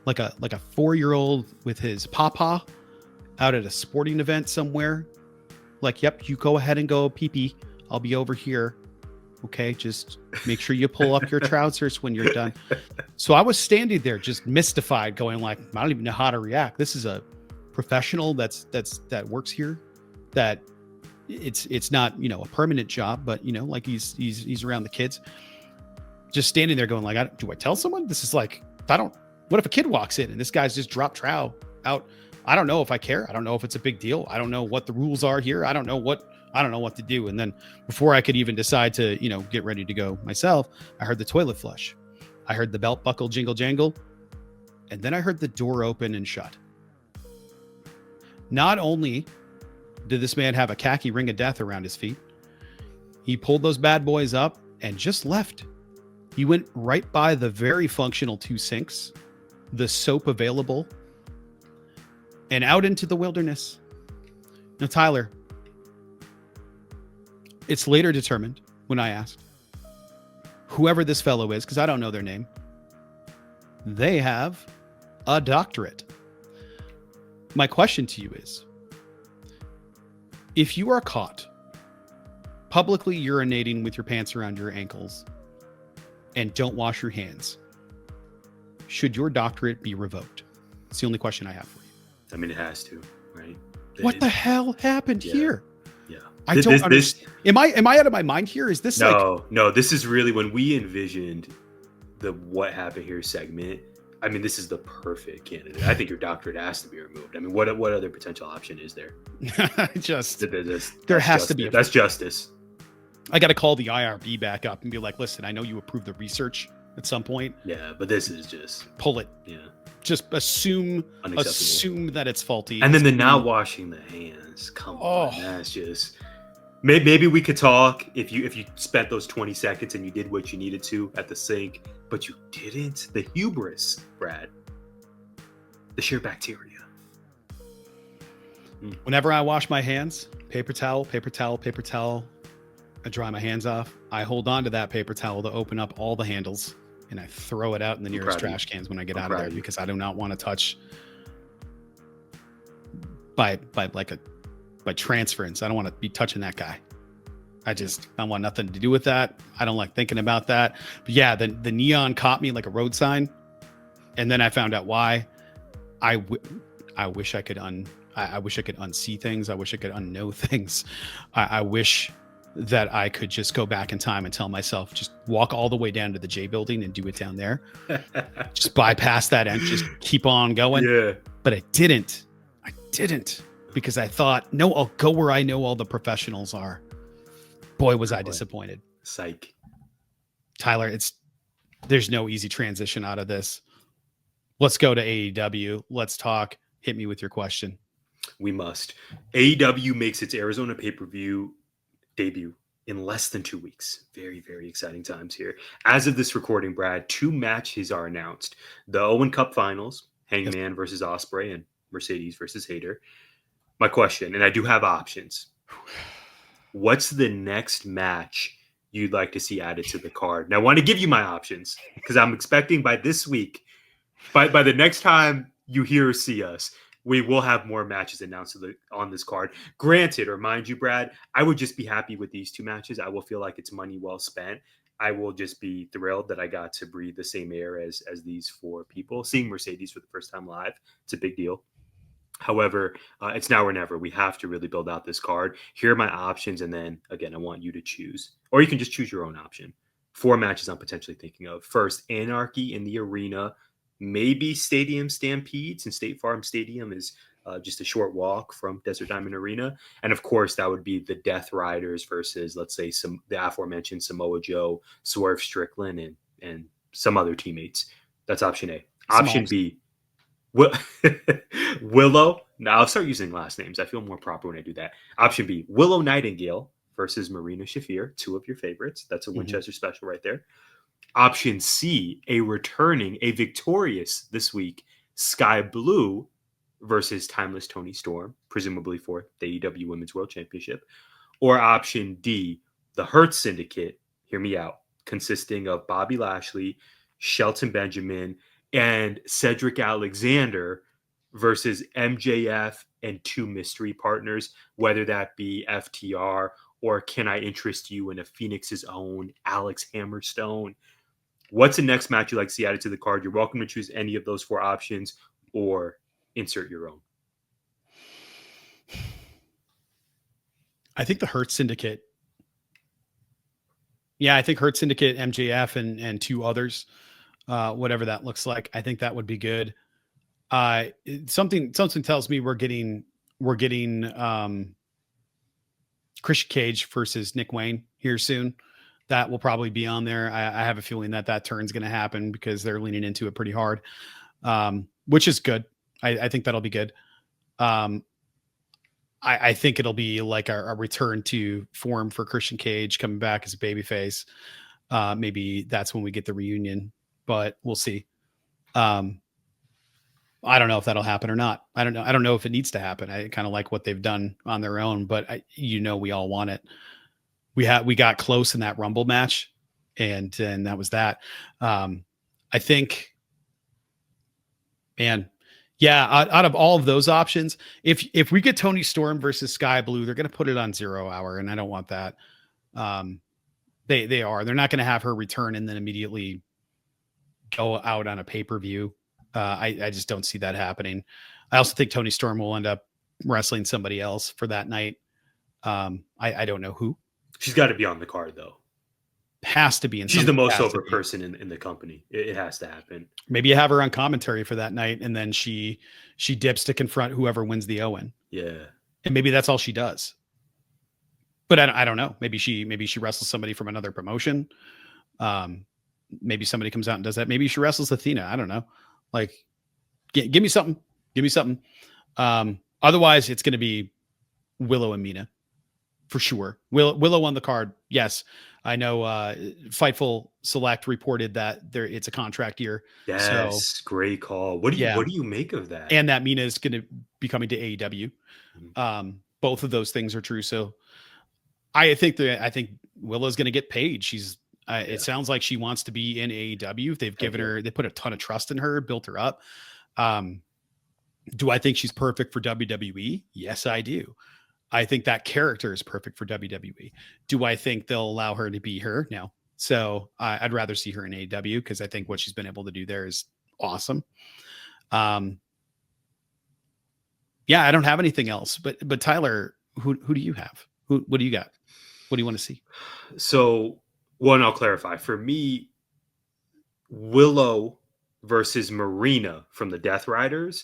Like a 4-year-old with his pawpaw out at a sporting event somewhere. Like, yep, you go ahead and go pee-pee. I'll be over here. Okay, just make sure you pull up your trousers when you're done. So I was standing there just mystified, going like, I don't even know how to react. This is a professional that works here. That it's not, a permanent job, but like he's around the kids. Just standing there going like, do I tell someone? This is like, what if a kid walks in and this guy's just dropped trow out? I don't know if I care. I don't know if it's a big deal. I don't know what the rules are here. I don't know what I don't know what to do. And then before I could even decide to, get ready to go myself, I heard the toilet flush. I heard the belt buckle jingle jangle. And then I heard the door open and shut. Not only did this man have a khaki ring of death around his feet, he pulled those bad boys up and just left. He went right by the very functional 2 sinks, the soap available, and out into the wilderness. Now, Tyler, it's later determined when I asked whoever this fellow is, because I don't know their name, they have a doctorate. My question to you is, if you are caught publicly urinating with your pants around your ankles and don't wash your hands, should your doctorate be revoked? It's the only question I have for you. I mean, it has to, right? What the hell happened here? Yeah. I don't understand. Am I out of my mind here? Is this No, this is really when we envisioned the What Happened Here segment. I mean, this is the perfect candidate. I think your doctorate has to be removed. I mean, what other potential option is there? There has to be. That's justice. I got to call the IRB back up and be like, listen, I know you approved the research at some point. Yeah, but this is just pull it. Yeah. Just assume that it's faulty. And then the not washing the hands. Come on, that's just. Maybe we could talk if you spent those 20 seconds and you did what you needed to at the sink, but you didn't. The hubris, Brad. The sheer bacteria. Whenever I wash my hands, paper towel, I dry my hands off. I hold on to that paper towel to open up all the handles, and I throw it out in the nearest trash cans when I get out of there, because I do not want to touch by transference. I don't want to be touching that guy. I want nothing to do with that. I don't like thinking about that. But yeah, the neon caught me like a road sign, and then I found out why. I wish I could unsee things. I wish I could unknow things. I wish that I could just go back in time and tell myself, just walk all the way down to the J building and do it down there. Just bypass that and just keep on going. Yeah. But I didn't because I thought, no, I'll go where I know all the professionals are. Boy, was I disappointed. Psych. Tyler, there's no easy transition out of this. Let's go to AEW. Let's talk. Hit me with your question. We must. AEW makes its Arizona pay-per-view debut in less than 2 weeks. Very, very exciting times here. As of this recording, Brad, 2 matches are announced. The Owen Cup Finals, Hangman versus Ospreay and Mercedes versus Hayter. My question, and I do have options. What's the next match you'd like to see added to the card? Now, I want to give you my options because I'm expecting by this week, by the next time you hear or see us, we will have more matches announced on this card. Granted, or mind you, Brad, I would just be happy with these 2 matches. I will feel like it's money well spent. I will just be thrilled that I got to breathe the same air as these 4 people. Seeing Mercedes for the first time live, it's a big deal. However, it's now or never. We have to really build out this card. Here are my options, and then, again, I want you to choose. Or you can just choose your own option. 4 matches I'm potentially thinking of. First, Anarchy in the Arena. Maybe Stadium Stampede, since State Farm Stadium is just a short walk from Desert Diamond Arena. And, of course, that would be the Death Riders versus, let's say, the aforementioned Samoa Joe, Swerve Strickland, and some other teammates. That's option A. Option B. Willow. Now I'll start using last names. I feel more proper when I do that. Option B, Willow Nightingale versus Marina Shafir, 2 of your favorites. That's a Winchester special right there. Option C, a victorious this week, Sky Blue versus Timeless Tony Storm, presumably for the AEW Women's World Championship. Or option D, the Hurt Syndicate, hear me out, consisting of Bobby Lashley, Shelton Benjamin, and Cedric Alexander versus MJF and 2 mystery partners, whether that be FTR or can I interest you in a Phoenix's own Alex Hammerstone? What's the next match you'd like to see added to the card? You're welcome to choose any of those 4 options or insert your own. I think the Hurt Syndicate. Yeah, I think Hurt Syndicate, MJF, and 2 others. Whatever that looks like, I think that would be good. Something tells me we're getting Christian Cage versus Nick Wayne here soon. That will probably be on there. I have a feeling that turn's going to happen because they're leaning into it pretty hard, which is good. I think that'll be good. I think it'll be like a return to form for Christian Cage coming back as a babyface. Maybe that's when we get the reunion, but we'll see. I don't know if that'll happen or not. I don't know. I don't know if it needs to happen. I kind of like what they've done on their own, but we all want it. We got close in that Rumble match, and that was that. I think, man, yeah. Out of all of those options, if we get Tony Storm versus Sky Blue, they're going to put it on 0 hour, and I don't want that. They're not going to have her return and then immediately go out on a pay-per-view. I just don't see that happening. I also think Tony Storm will end up wrestling somebody else for that night. I don't know who. She's got to be on the card, though. Has to be. She's the most over person in the company. It has to happen. Maybe you have her on commentary for that night, and then she dips to confront whoever wins the Owen. Yeah, and maybe that's all she does. But I don't know. Maybe she wrestles somebody from another promotion. Maybe somebody comes out and does that. Maybe she wrestles Athena. I don't know. Like, give me something. Give me something. Otherwise, it's going to be Willow and Mina for sure. Willow on the card. Yes, I know. Fightful Select reported that it's a contract year. Yes, so, great call. What do you make of that? And that Mina is going to be coming to AEW. Mm-hmm. Both of those things are true. So I think Willow's going to get paid. She's. It sounds like she wants to be in AEW. They've given her, they put a ton of trust in her, built her up. Do I think she's perfect for WWE? Yes, I do. I think that character is perfect for WWE. Do I think they'll allow her to be her? No. So I'd rather see her in AEW because I think what she's been able to do there is awesome. Yeah, I don't have anything else, but Tyler, who do you have? What do you got? What do you want to see? So, one, I'll clarify. For me, Willow versus Marina from the Death Riders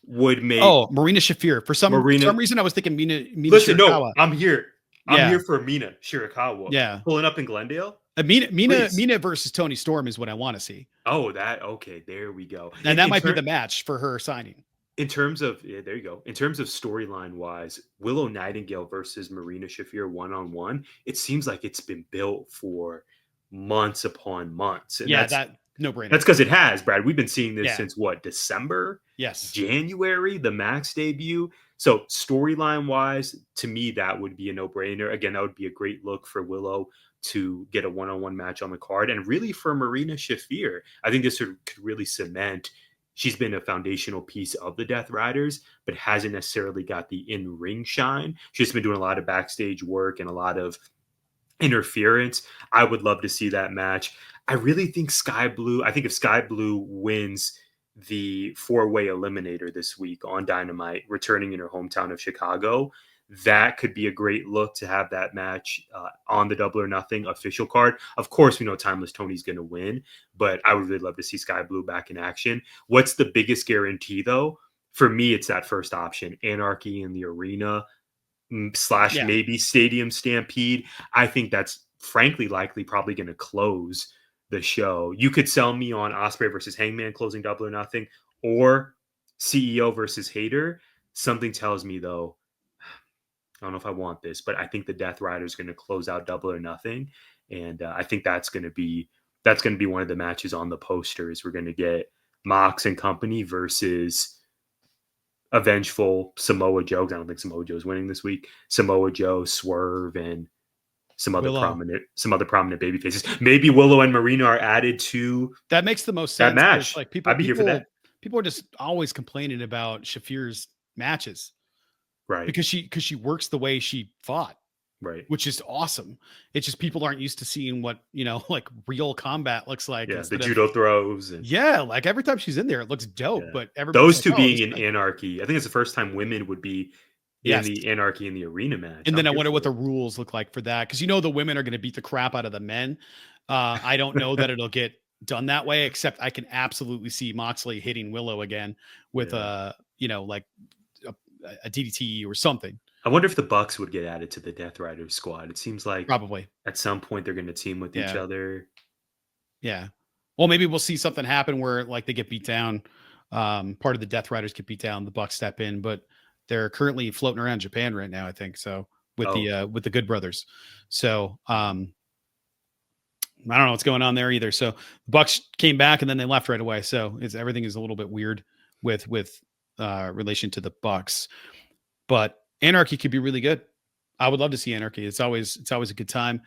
would make. Oh, Marina Shafir. For some reason, I was thinking Mina. Listen, Shirakawa. No, I'm here. I'm here for Mina Shirakawa. Yeah, pulling up in Glendale. Mina versus Tony Storm is what I want to see. Oh, okay. There we go. And that might be the match for her signing. In terms of, there you go. In terms of storyline wise, Willow Nightingale versus Marina Shafir 1-on-1, it seems like it's been built for months upon months. And that no brainer. That's because it has, Brad. We've been seeing this since what, December? Yes. January, the Max debut. So storyline wise, to me, that would be a no brainer. Again, that would be a great look for Willow to get a 1-on-1 match on the card. And really for Marina Shafir, I think this could really cement. She's been a foundational piece of the Death Riders, but hasn't necessarily got the in-ring shine. She's been doing a lot of backstage work and a lot of interference. I would love to see that match. I really think Sky Blue, if Sky Blue wins the 4-way eliminator this week on Dynamite, returning in her hometown of Chicago, that could be a great look to have that match on the Double or Nothing official card. Of course, we know Timeless Tony's going to win, but I would really love to see Sky Blue back in action. What's the biggest guarantee, though? For me, it's that first option, Anarchy in the Arena / maybe Stadium Stampede. I think that's frankly likely probably going to close the show. You could sell me on Ospreay versus Hangman closing Double or Nothing, or CEO versus Hater. Something tells me, though, I don't know if I want this, but I think the Death Rider is going to close out Double or Nothing, and I think that's going to be one of the matches on the posters. We're going to get Mox and company versus a vengeful Samoa Joe. I don't think Samoa Joe's winning this week. Samoa Joe, Swerve, and some other prominent baby faces. Maybe Willow and Marina are added to that. Makes the most sense. That match. Like I'd be here for that. People are just always complaining about Shafir's matches. Right. Because she works the way she fought. Right. Which is awesome. It's just people aren't used to seeing what, like real combat looks like. Yeah, the judo throws. Like every time she's in there, it looks dope. Yeah. But those two being in Anarchy, I think it's the first time women would be in the Anarchy in the Arena match. And then I wonder what the rules look like for that. Because the women are going to beat the crap out of the men. I don't know that it'll get done that way, except I can absolutely see Moxley hitting Willow again with a DDT or something. I wonder if the Bucks would get added to the Death Riders squad. It seems like Probably. at some point they're going to team with each Yeah. other. Yeah. Well, maybe we'll see something happen where like they get beat down. Part of the Death Riders get beat down. The Bucks step in, but they're currently floating around Japan right now, I think. So with the Good Brothers. So I don't know what's going on there either. So the Bucks came back and then they left right away. So everything is a little bit weird with relation to the Bucks. But Anarchy could be really good. I would love to see Anarchy. It's always a good time.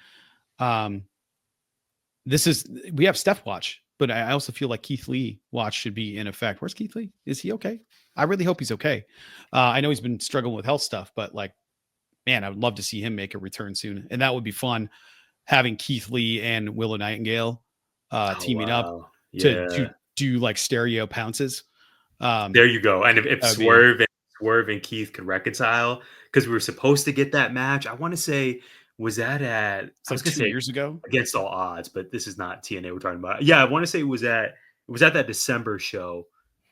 We have Steph watch, but I also feel like Keith Lee watch should be in effect. Where's Keith Lee? Is he okay? I really hope he's okay. I know he's been struggling with health stuff, but like, man, I would love to see him make a return soon. And that would be fun, having Keith Lee and Willow Nightingale teaming up to do like stereo pounces. There you go. And if Swerve and Keith could reconcile, because we were supposed to get that match. I want to say, was that at like 2 years ago? Against all odds, but this is not TNA we're talking about. Yeah, I want to say it was at that December show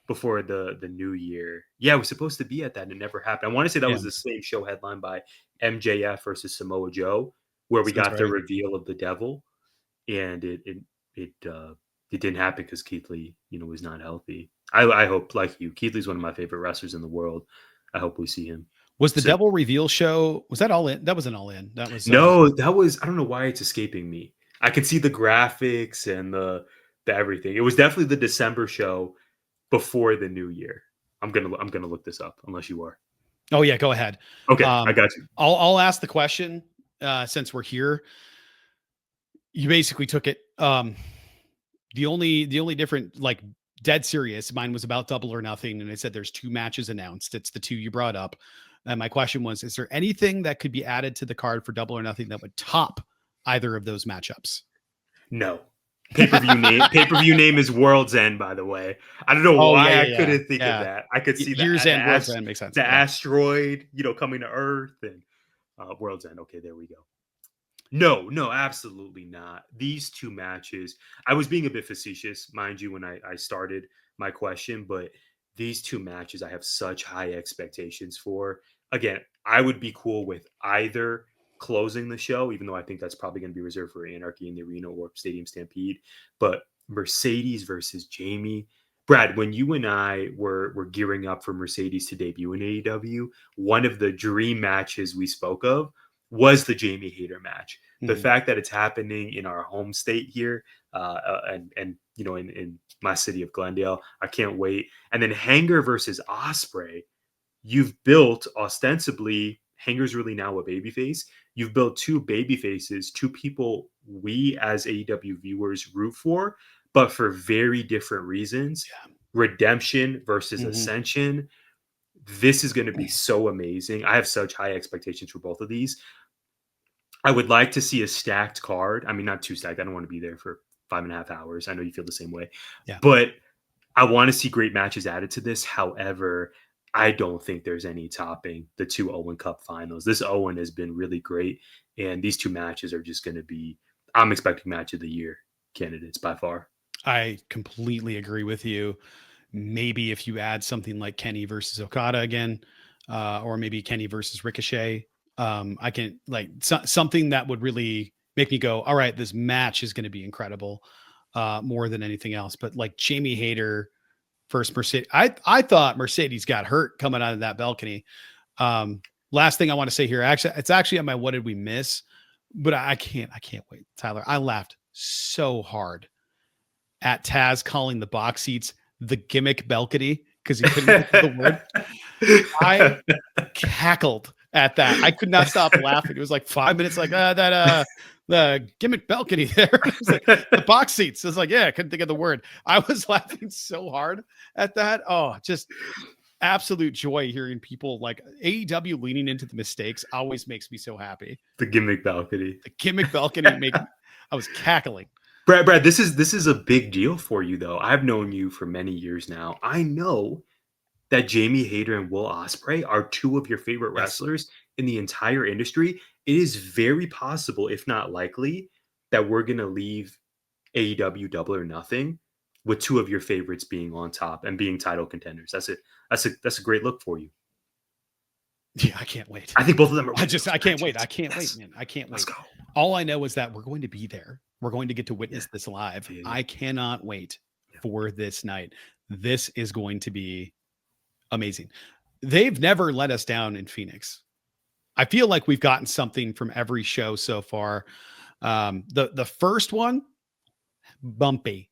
before the new year. Yeah, it was supposed to be at that and it never happened. I want to say that was the same show headlined by MJF versus Samoa Joe, where we got the reveal of the Devil, and it didn't happen because Keith Lee, was not healthy. I hope, like you, Keith Lee's one of my favorite wrestlers in the world. I hope we see him. Was the Devil reveal show, was that All In? That wasn't All In. That was no, that was, I don't know why it's escaping me. I can see the graphics and the everything. It was definitely the December show before the new year. I'm gonna look this up unless you are. Oh yeah, go ahead. Okay, I got you. I'll ask the question since we're here. You basically took it. The only different, like, dead serious, mine was about Double or Nothing, and I said there's 2 matches announced. It's the 2 you brought up. And my question was, is there anything that could be added to the card for Double or Nothing that would top either of those matchups? No. Pay-per-view name is World's End, by the way. I don't know why I couldn't think of that. I could see Year's End, World's End makes sense. The asteroid, coming to Earth, and World's End. Okay, there we go. No, absolutely not. These 2 matches, I was being a bit facetious, mind you, when I started my question, but these 2 matches I have such high expectations for. Again, I would be cool with either closing the show, even though I think that's probably going to be reserved for Anarchy in the Arena or Stadium Stampede. But Mercedes versus Jamie. Brad, when you and I were gearing up for Mercedes to debut in AEW, one of the dream matches we spoke of was the Jamie Hayter match. The fact that it's happening in our home state here, and in my city of Glendale, I can't wait. And then Hanger versus Ospreay, you've built ostensibly, Hanger's really now a babyface. You've built 2 babyfaces, 2 people we as AEW viewers root for, but for very different reasons. Yeah. Redemption versus Ascension. This is going to be so amazing. I have such high expectations for both of these. I would like to see a stacked card. I mean, not too stacked. I don't want to be there for 5.5 hours. I know you feel the same way. Yeah. But I want to see great matches added to this. However, I don't think there's any topping the 2 Owen Cup finals. This Owen has been really great. And these 2 matches are just going to be, I'm expecting match of the year candidates by far. I completely agree with you. Maybe if you add something like Kenny versus Okada again, or maybe Kenny versus Ricochet, I can like something that would really make me go, all right, this match is going to be incredible, more than anything else. But like Jamie Hayter versus Mercedes, I thought Mercedes got hurt coming out of that balcony. Last thing I want to say here, actually, it's actually on my what did we miss, but I can't wait, Tyler. I laughed so hard at Taz calling the box seats the gimmick balcony because he couldn't get the word. I cackled at that. I could not stop laughing. It was like 5 minutes, like the gimmick balcony there. It was like the box seats. It's like, yeah, I couldn't think of the word. I was laughing so hard at that. Oh, just absolute joy hearing people like AEW leaning into the mistakes always makes me so happy. The gimmick balcony. The gimmick balcony I was cackling. Brad, this is a big deal for you, though. I've known you for many years now. I know that Jamie Hayter and Will Ospreay are 2 of your favorite wrestlers in the entire industry. It is very possible, if not likely, that we're going to leave AEW Double or Nothing with 2 of your favorites being on top and being title contenders. That's a great look for you. Yeah, I can't wait. I think both of them are. I can't wait. Yes. I can't wait, man. I can't Let's wait. go. All I know is that we're going to be there. We're going to get to witness this live. Yeah. I cannot wait for this night. This is going to be amazing. They've never let us down in Phoenix. I feel like we've gotten something from every show so far. The first one, bumpy,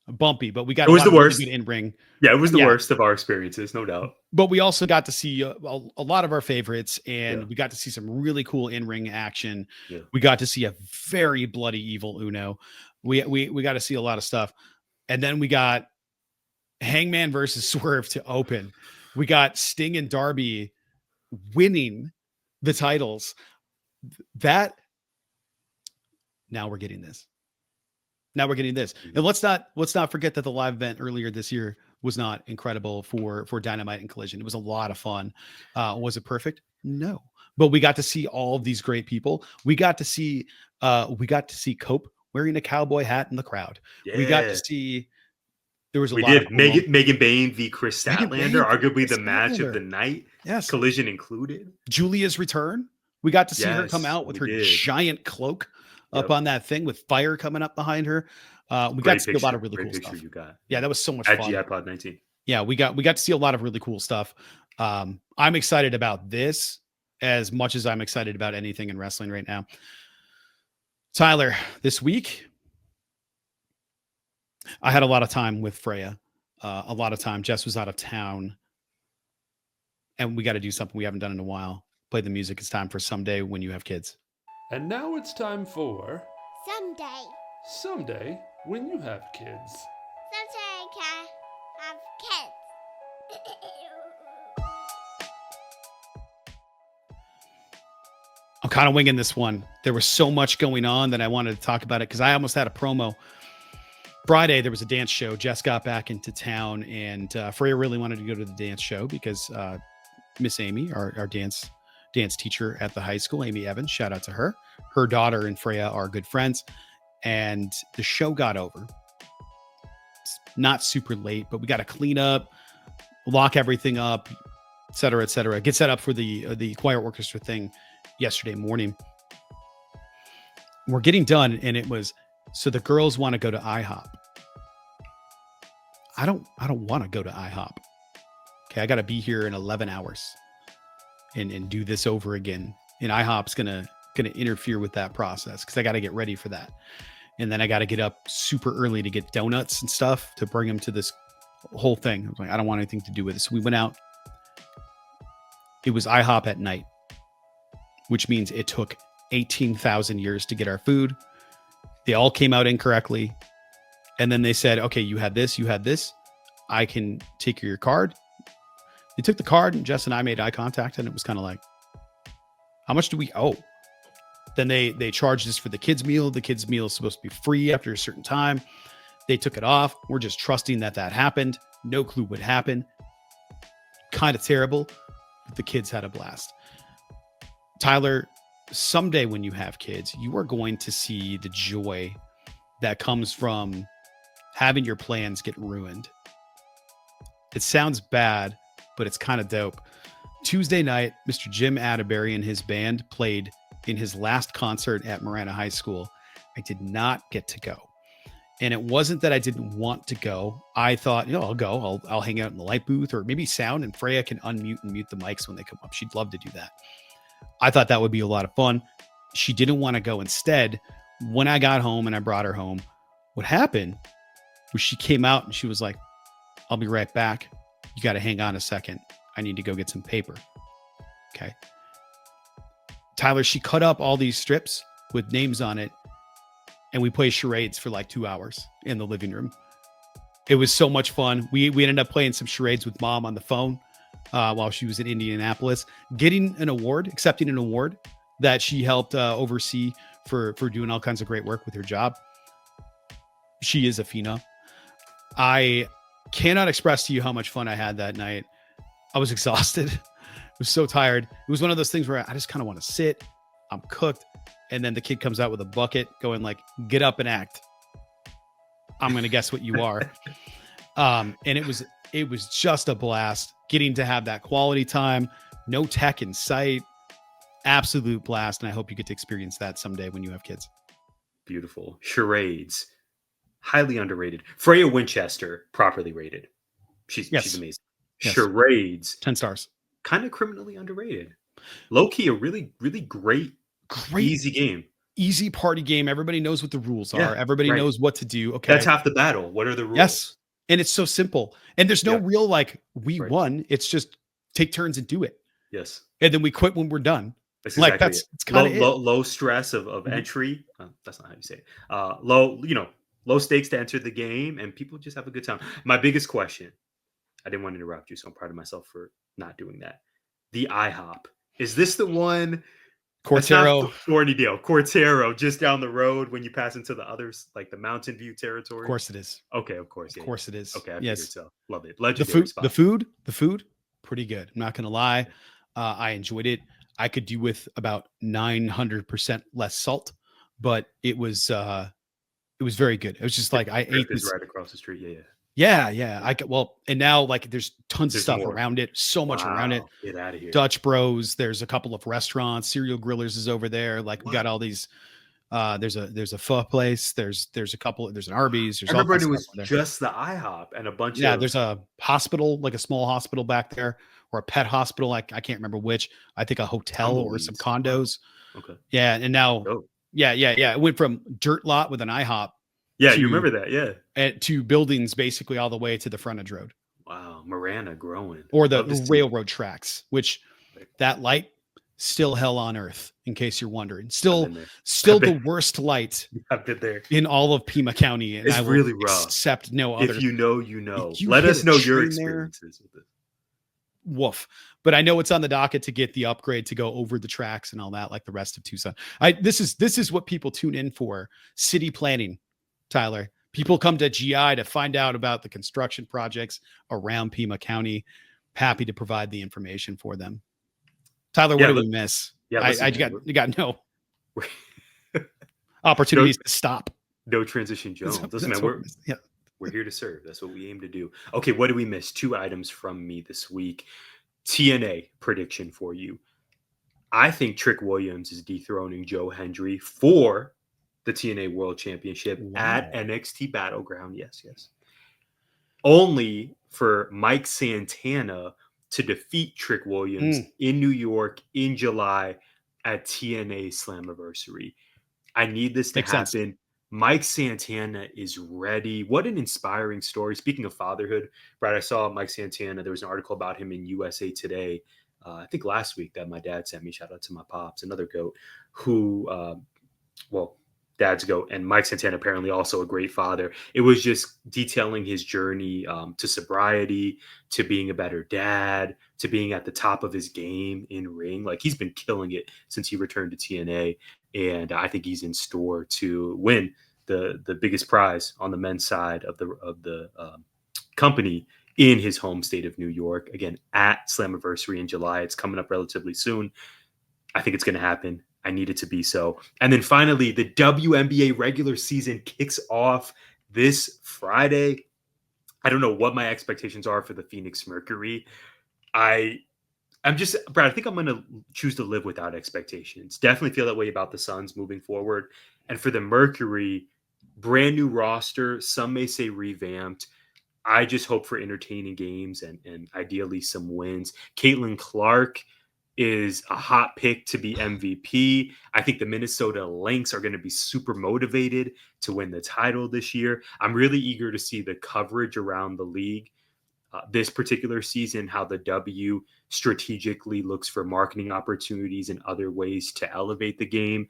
but we got It was a lot the of really worst. good in-ring. Yeah, it was the worst of our experiences, no doubt. But we also got to see a lot of our favorites, and we got to see some really cool in-ring action. Yeah. We got to see a very bloody evil Uno. We got to see a lot of stuff. And then we got Hangman versus Swerve to open. We got Sting and Darby winning the titles. Now we're getting this. And let's not forget that the live event earlier this year was not incredible for Dynamite and Collision. It was a lot of fun. Was it perfect? No. But we got to see all of these great people. We got to see Cope wearing a cowboy hat in the crowd. Yeah. We got to see there was a lot of Megan Bain v. Chris Megan Statlander, Bain arguably Chris the match Statlander. of the night. Yes. Collision included. Julia's return. We got to see her come Yes, out with her we did. giant cloak up on that thing with fire coming up behind her. We got to see a lot of really cool stuff. You got. Yeah, that was so much At fun. GiPod 19. Yeah, we got to see a lot of really cool stuff. I'm excited about this as much as I'm excited about anything in wrestling right now. Tyler, this week I had a lot of time with Freya. A lot of time. Jess was out of town, and we got to do something we haven't done in a while. Play the music. It's time for Someday When You Have Kids. And now it's time for Someday When You Have Kids. I can have kids. I'm kind of winging this one. There was so much going on that I wanted to talk about it because I almost had a promo. Friday, there was a dance show. Jess got back into town, and Freya really wanted to go to the dance show because Miss Amy, our dance teacher at the high school, Amy Evans, shout out to her. Her daughter and Freya are good friends, and the show got over. It's not super late, but we got to clean up, lock everything up, et cetera, get set up for the choir orchestra thing yesterday morning. We're getting done, and it was, so the girls want to go to IHOP. I don't want to go to IHOP. Okay, I got to be here in 11 hours and do this over again. And IHOP's gonna interfere with that process because I got to get ready for that. And then I got to get up super early to get donuts and stuff to bring them to this whole thing. I was like, I don't want anything to do with it. So we went out. It was IHOP at night, which means it took 18,000 years to get our food. They all came out incorrectly. And then they said, okay, you had this. I can take your card. They took the card, and Jess and I made eye contact, and it was kind of like, how much do we owe? Then they charged us for the kids' meal. The kids' meal is supposed to be free after a certain time. They took it off. We're just trusting that happened. No clue what happened. Kind of terrible, but the kids had a blast. Tyler, someday when you have kids, you are going to see the joy that comes from having your plans get ruined. It sounds bad, but it's kind of dope. Tuesday night, Mr. Jim Atterbury and his band played in his last concert at Marana High School. I did not get to go. And it wasn't that I didn't want to go. I thought, I'll go. I'll hang out in the light booth or maybe sound, and Freya can unmute and mute the mics when they come up. She'd love to do that. I thought that would be a lot of fun. She didn't want to go. Instead, when I got home and I brought her home, what happened was she came out and she was like, I'll be right back. You got to hang on a second. I need to go get some paper. Okay. Tyler, she cut up all these strips with names on it, and we played charades for like 2 hours in the living room. It was so much fun. We ended up playing some charades with Mom on the phone while she was in Indianapolis, accepting an award that she helped oversee for doing all kinds of great work with her job. She is a phenom. I cannot express to you how much fun I had that night. I was exhausted. I was so tired. It was one of those things where I just kind of want to sit. I'm cooked. And then the kid comes out with a bucket going like, get up and act. I'm going to guess what you are. And it was just a blast getting to have that quality time, No tech in sight. Absolute blast. And I hope you get to experience that someday when you have kids. Beautiful. Charades. Highly underrated. Freya Winchester, properly rated. She's amazing. Yes. Charades. 10 stars. Kind of criminally underrated. Low key, a really, really great, easy game. Easy party game. Everybody knows what the rules are. Yeah, Everybody knows what to do. Okay. That's half the battle. What are the rules? Yes. And it's so simple. And there's no real we won. It's just take turns and do it. Yes. And then we quit when we're done. That's exactly it's kind of low stress of entry. That's not how you say it. Low stakes to enter the game, and people just have a good time. My biggest question, I didn't want to interrupt you, so I'm proud of myself for not doing that. The IHOP. Is this the one? Cortero. Cortero, just down the road when you pass into the others, like the Mountain View territory. Of course it is. Okay, of course. Of course it is. Okay, I yes. figured so. Love it. Legendary spot. The food, pretty good. I'm not going to lie. I enjoyed it. I could do with about 900% less salt, but it was very good. It was just like I ate this right across the street. Yeah. And now there's tons of stuff more around it. So much around it. Get out of here. Dutch Bros. There's a couple of restaurants. Serial Grillers is over there. We got all these. There's a pho place. There's a couple. There's an Arby's. There's I remember it was just the IHOP and a bunch of. Yeah, there's a hospital, like a small hospital back there, or a pet hospital. I can't remember which. I think a hotel or some condos. Okay. Yeah, and now. Yeah. It went from dirt lot with an IHOP. Yeah, you remember that? Yeah. To buildings basically all the way to the frontage road. Wow, Marana growing. Or the railroad tracks, which that light still hell on earth, in case you're wondering. Still the worst light I've been there in all of Pima County. And it's I will really rough. Accept no other. If you know, you know. You Let us know your experiences with it. Woof. But I know it's on the docket to get the upgrade to go over the tracks and all that, like the rest of Tucson. This is what people tune in for. City planning, Tyler. People come to GI to find out about the construction projects around Pima County. Happy to provide the information for them. Tyler, what did we miss? Yeah, I got no opportunities to stop. No transition, Jones. Listen, man, we're here to serve. That's what we aim to do. Okay, what did we miss? 2 items from me this week. TNA prediction for you. I think Trick Williams is dethroning Joe Hendry for the TNA World Championship at NXT Battleground. Yes. Only for Mike Santana to defeat Trick Williams in New York in July at TNA Slammiversary. I need this to happen. Sense. Mike Santana is ready. What an inspiring story. Speaking of fatherhood, Brad, I saw Mike Santana. There was an article about him in USA Today, I think last week, that my dad sent me. Shout out to my pops, another GOAT, who, dad's GOAT, and Mike Santana apparently also a great father. It was just detailing his journey to sobriety, to being a better dad, to being at the top of his game in ring. Like, he's been killing it since he returned to TNA, and I think he's in store to win the biggest prize on the men's side of the company in his home state of New York. Again, at Slammiversary in July. It's coming up relatively soon. I think it's going to happen. I need it to be so. And then finally, the WNBA regular season kicks off this Friday. I don't know what my expectations are for the Phoenix Mercury. I'm just, Brad, I think I'm going to choose to live without expectations. Definitely feel that way about the Suns moving forward. And for the Mercury, brand new roster. Some may say revamped. I just hope for entertaining games and ideally some wins. Caitlin Clark is a hot pick to be MVP. I think the Minnesota Lynx are going to be super motivated to win the title this year. I'm really eager to see the coverage around the league this particular season, how the W strategically looks for marketing opportunities and other ways to elevate the game.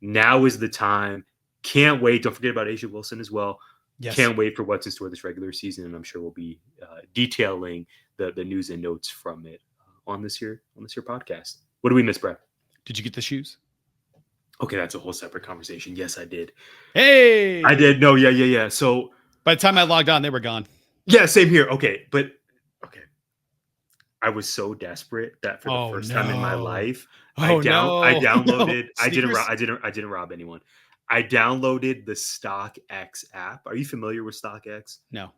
Now is the time. Can't wait. Don't forget about Asia Wilson as well. Yes. Can't wait for what's in store this regular season, and I'm sure we'll be detailing the news and notes from it on this here podcast. What do we miss, Brad? Did you get the shoes? Okay, that's a whole separate conversation. Yes, I did. Hey, I did. No, yeah. So by the time I logged on, they were gone. Yeah, same here. Okay. I was so desperate that for the first time in my life, I downloaded. I didn't rob anyone. I downloaded the StockX app. Are you familiar with StockX? No.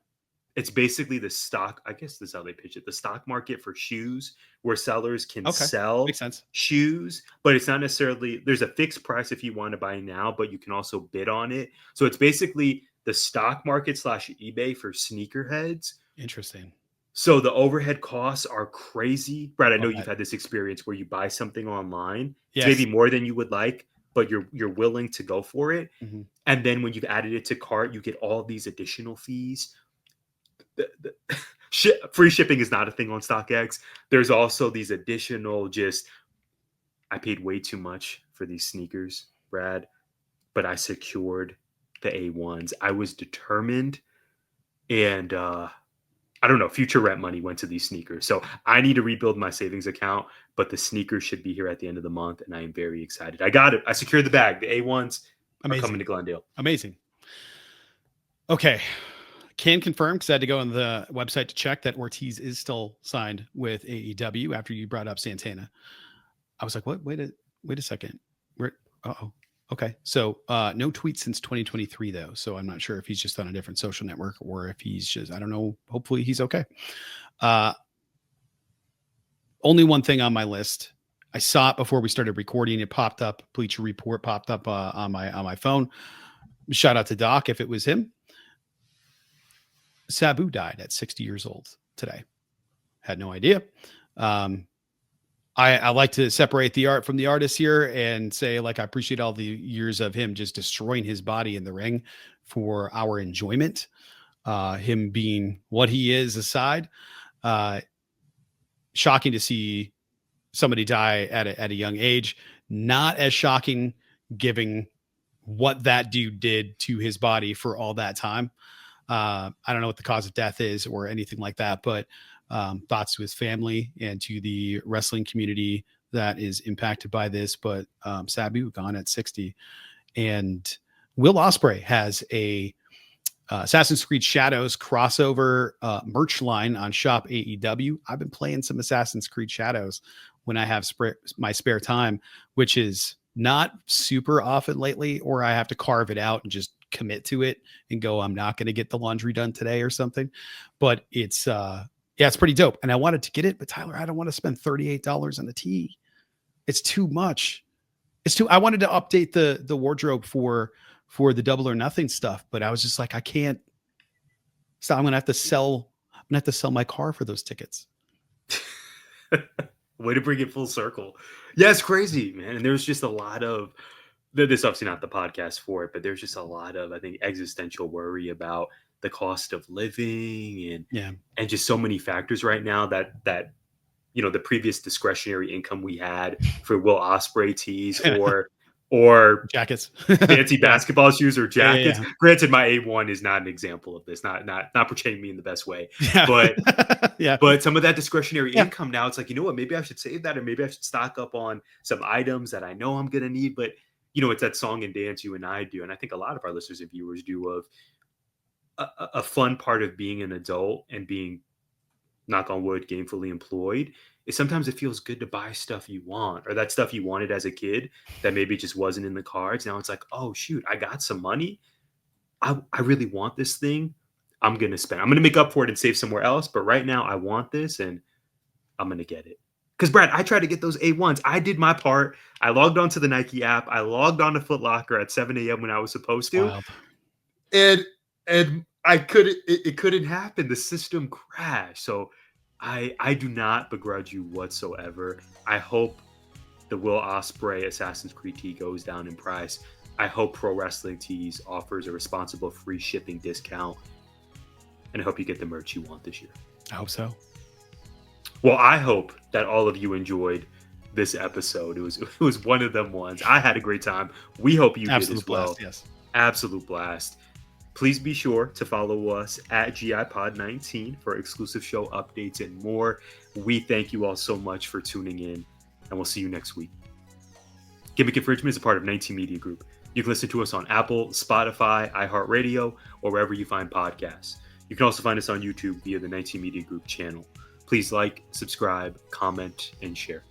It's basically the stock. I guess this is how they pitch it. The stock market for shoes, where sellers can Okay. sell Makes sense. shoes, but it's not necessarily, there's a fixed price if you want to buy now, but you can also bid on it. So it's basically the stock market / eBay for sneakerheads. Interesting. So the overhead costs are crazy. Brad, I know Okay. you've had this experience where you buy something online. Yes. It's maybe more than you would like, but you're willing to go for it. Mhm. And then when you've added it to cart, you get all these additional fees. Free shipping is not a thing on StockX. There's also these additional I paid way too much for these sneakers, Brad, but I secured the A1s. I was determined, and I don't know, future rent money went to these sneakers. So I need to rebuild my savings account, but the sneakers should be here at the end of the month, and I am very excited. I got it. I secured the bag. The A1s are coming to Glendale. Amazing. Okay. Can confirm, because I had to go on the website to check, that Ortiz is still signed with AEW after you brought up Santana. I was like, what? Wait a second. Okay. So no tweets since 2023, though. So I'm not sure if he's just on a different social network or if he's just, I don't know. Hopefully he's okay. Only one thing on my list. I saw it before we started recording. It popped up. Bleacher Report popped up on my phone. Shout out to Doc if it was him. Sabu died at 60 years old today. Had no idea. I like to separate the art from the artist here and say, like, I appreciate all the years of him just destroying his body in the ring for our enjoyment. Him being what he is aside. Shocking to see somebody die at a young age. Not as shocking given what that dude did to his body for all that time. I don't know what the cause of death is or anything like that, but thoughts to his family and to the wrestling community that is impacted by this. But Sabu gone at 60, and Will Ospreay has a Assassin's Creed Shadows crossover merch line on Shop AEW. I've been playing some Assassin's Creed Shadows when I have my spare time, which is not super often lately, or I have to carve it out and just commit to it and go, I'm not going to get the laundry done today or something. But it's it's pretty dope. And I wanted to get it, but Tyler, I don't want to spend $38 on the tee. It's too much. I wanted to update the wardrobe for the Double or Nothing stuff, but I was just like, I can't. So I'm going to have to sell my car for those tickets. Way to bring it full circle. Yeah, it's crazy, man. And there's just a lot of, this is obviously not the podcast for it, but there's just a lot of, I think, existential worry about the cost of living and just so many factors right now that the previous discretionary income we had for Will Ospreay tees or jackets, fancy basketball shoes or jackets. Yeah. Granted, my A1 is not an example of this, not portraying me in the best way, yeah. but yeah. But some of that discretionary income now, it's like, you know what, maybe I should save that, or maybe I should stock up on some items that I know I'm going to need. But, it's that song and dance you and I do. And I think a lot of our listeners and viewers do, of a fun part of being an adult and being, knock on wood, gainfully employed, is sometimes it feels good to buy stuff you want, or that stuff you wanted as a kid that maybe just wasn't in the cards. Now it's like, oh shoot, I got some money. I really want this thing. I'm going to spend. I'm going to make up for it and save somewhere else. But right now I want this and I'm going to get it. Because Brad, I tried to get those A1s. I did my part. I logged on to the Nike app. I logged on to Foot Locker at 7 a.m. when I was supposed to. Wild. And I couldn't, it couldn't happen. The system crashed. So I do not begrudge you whatsoever. I hope the Will Ospreay Assassin's Creed tee goes down in price. I hope Pro Wrestling Tees offers a responsible free shipping discount. And I hope you get the merch you want this year. I hope so. Well, I hope that all of you enjoyed this episode. It was one of them ones. I had a great time. We hope you did as well. Blast, yes. Absolute blast. Please be sure to follow us at GIPod19 for exclusive show updates and more. We thank you all so much for tuning in, and we'll see you next week. Gimmick Infringement is a part of 19 Media Group. You can listen to us on Apple, Spotify, iHeartRadio, or wherever you find podcasts. You can also find us on YouTube via the 19 Media Group channel. Please like, subscribe, comment, and share.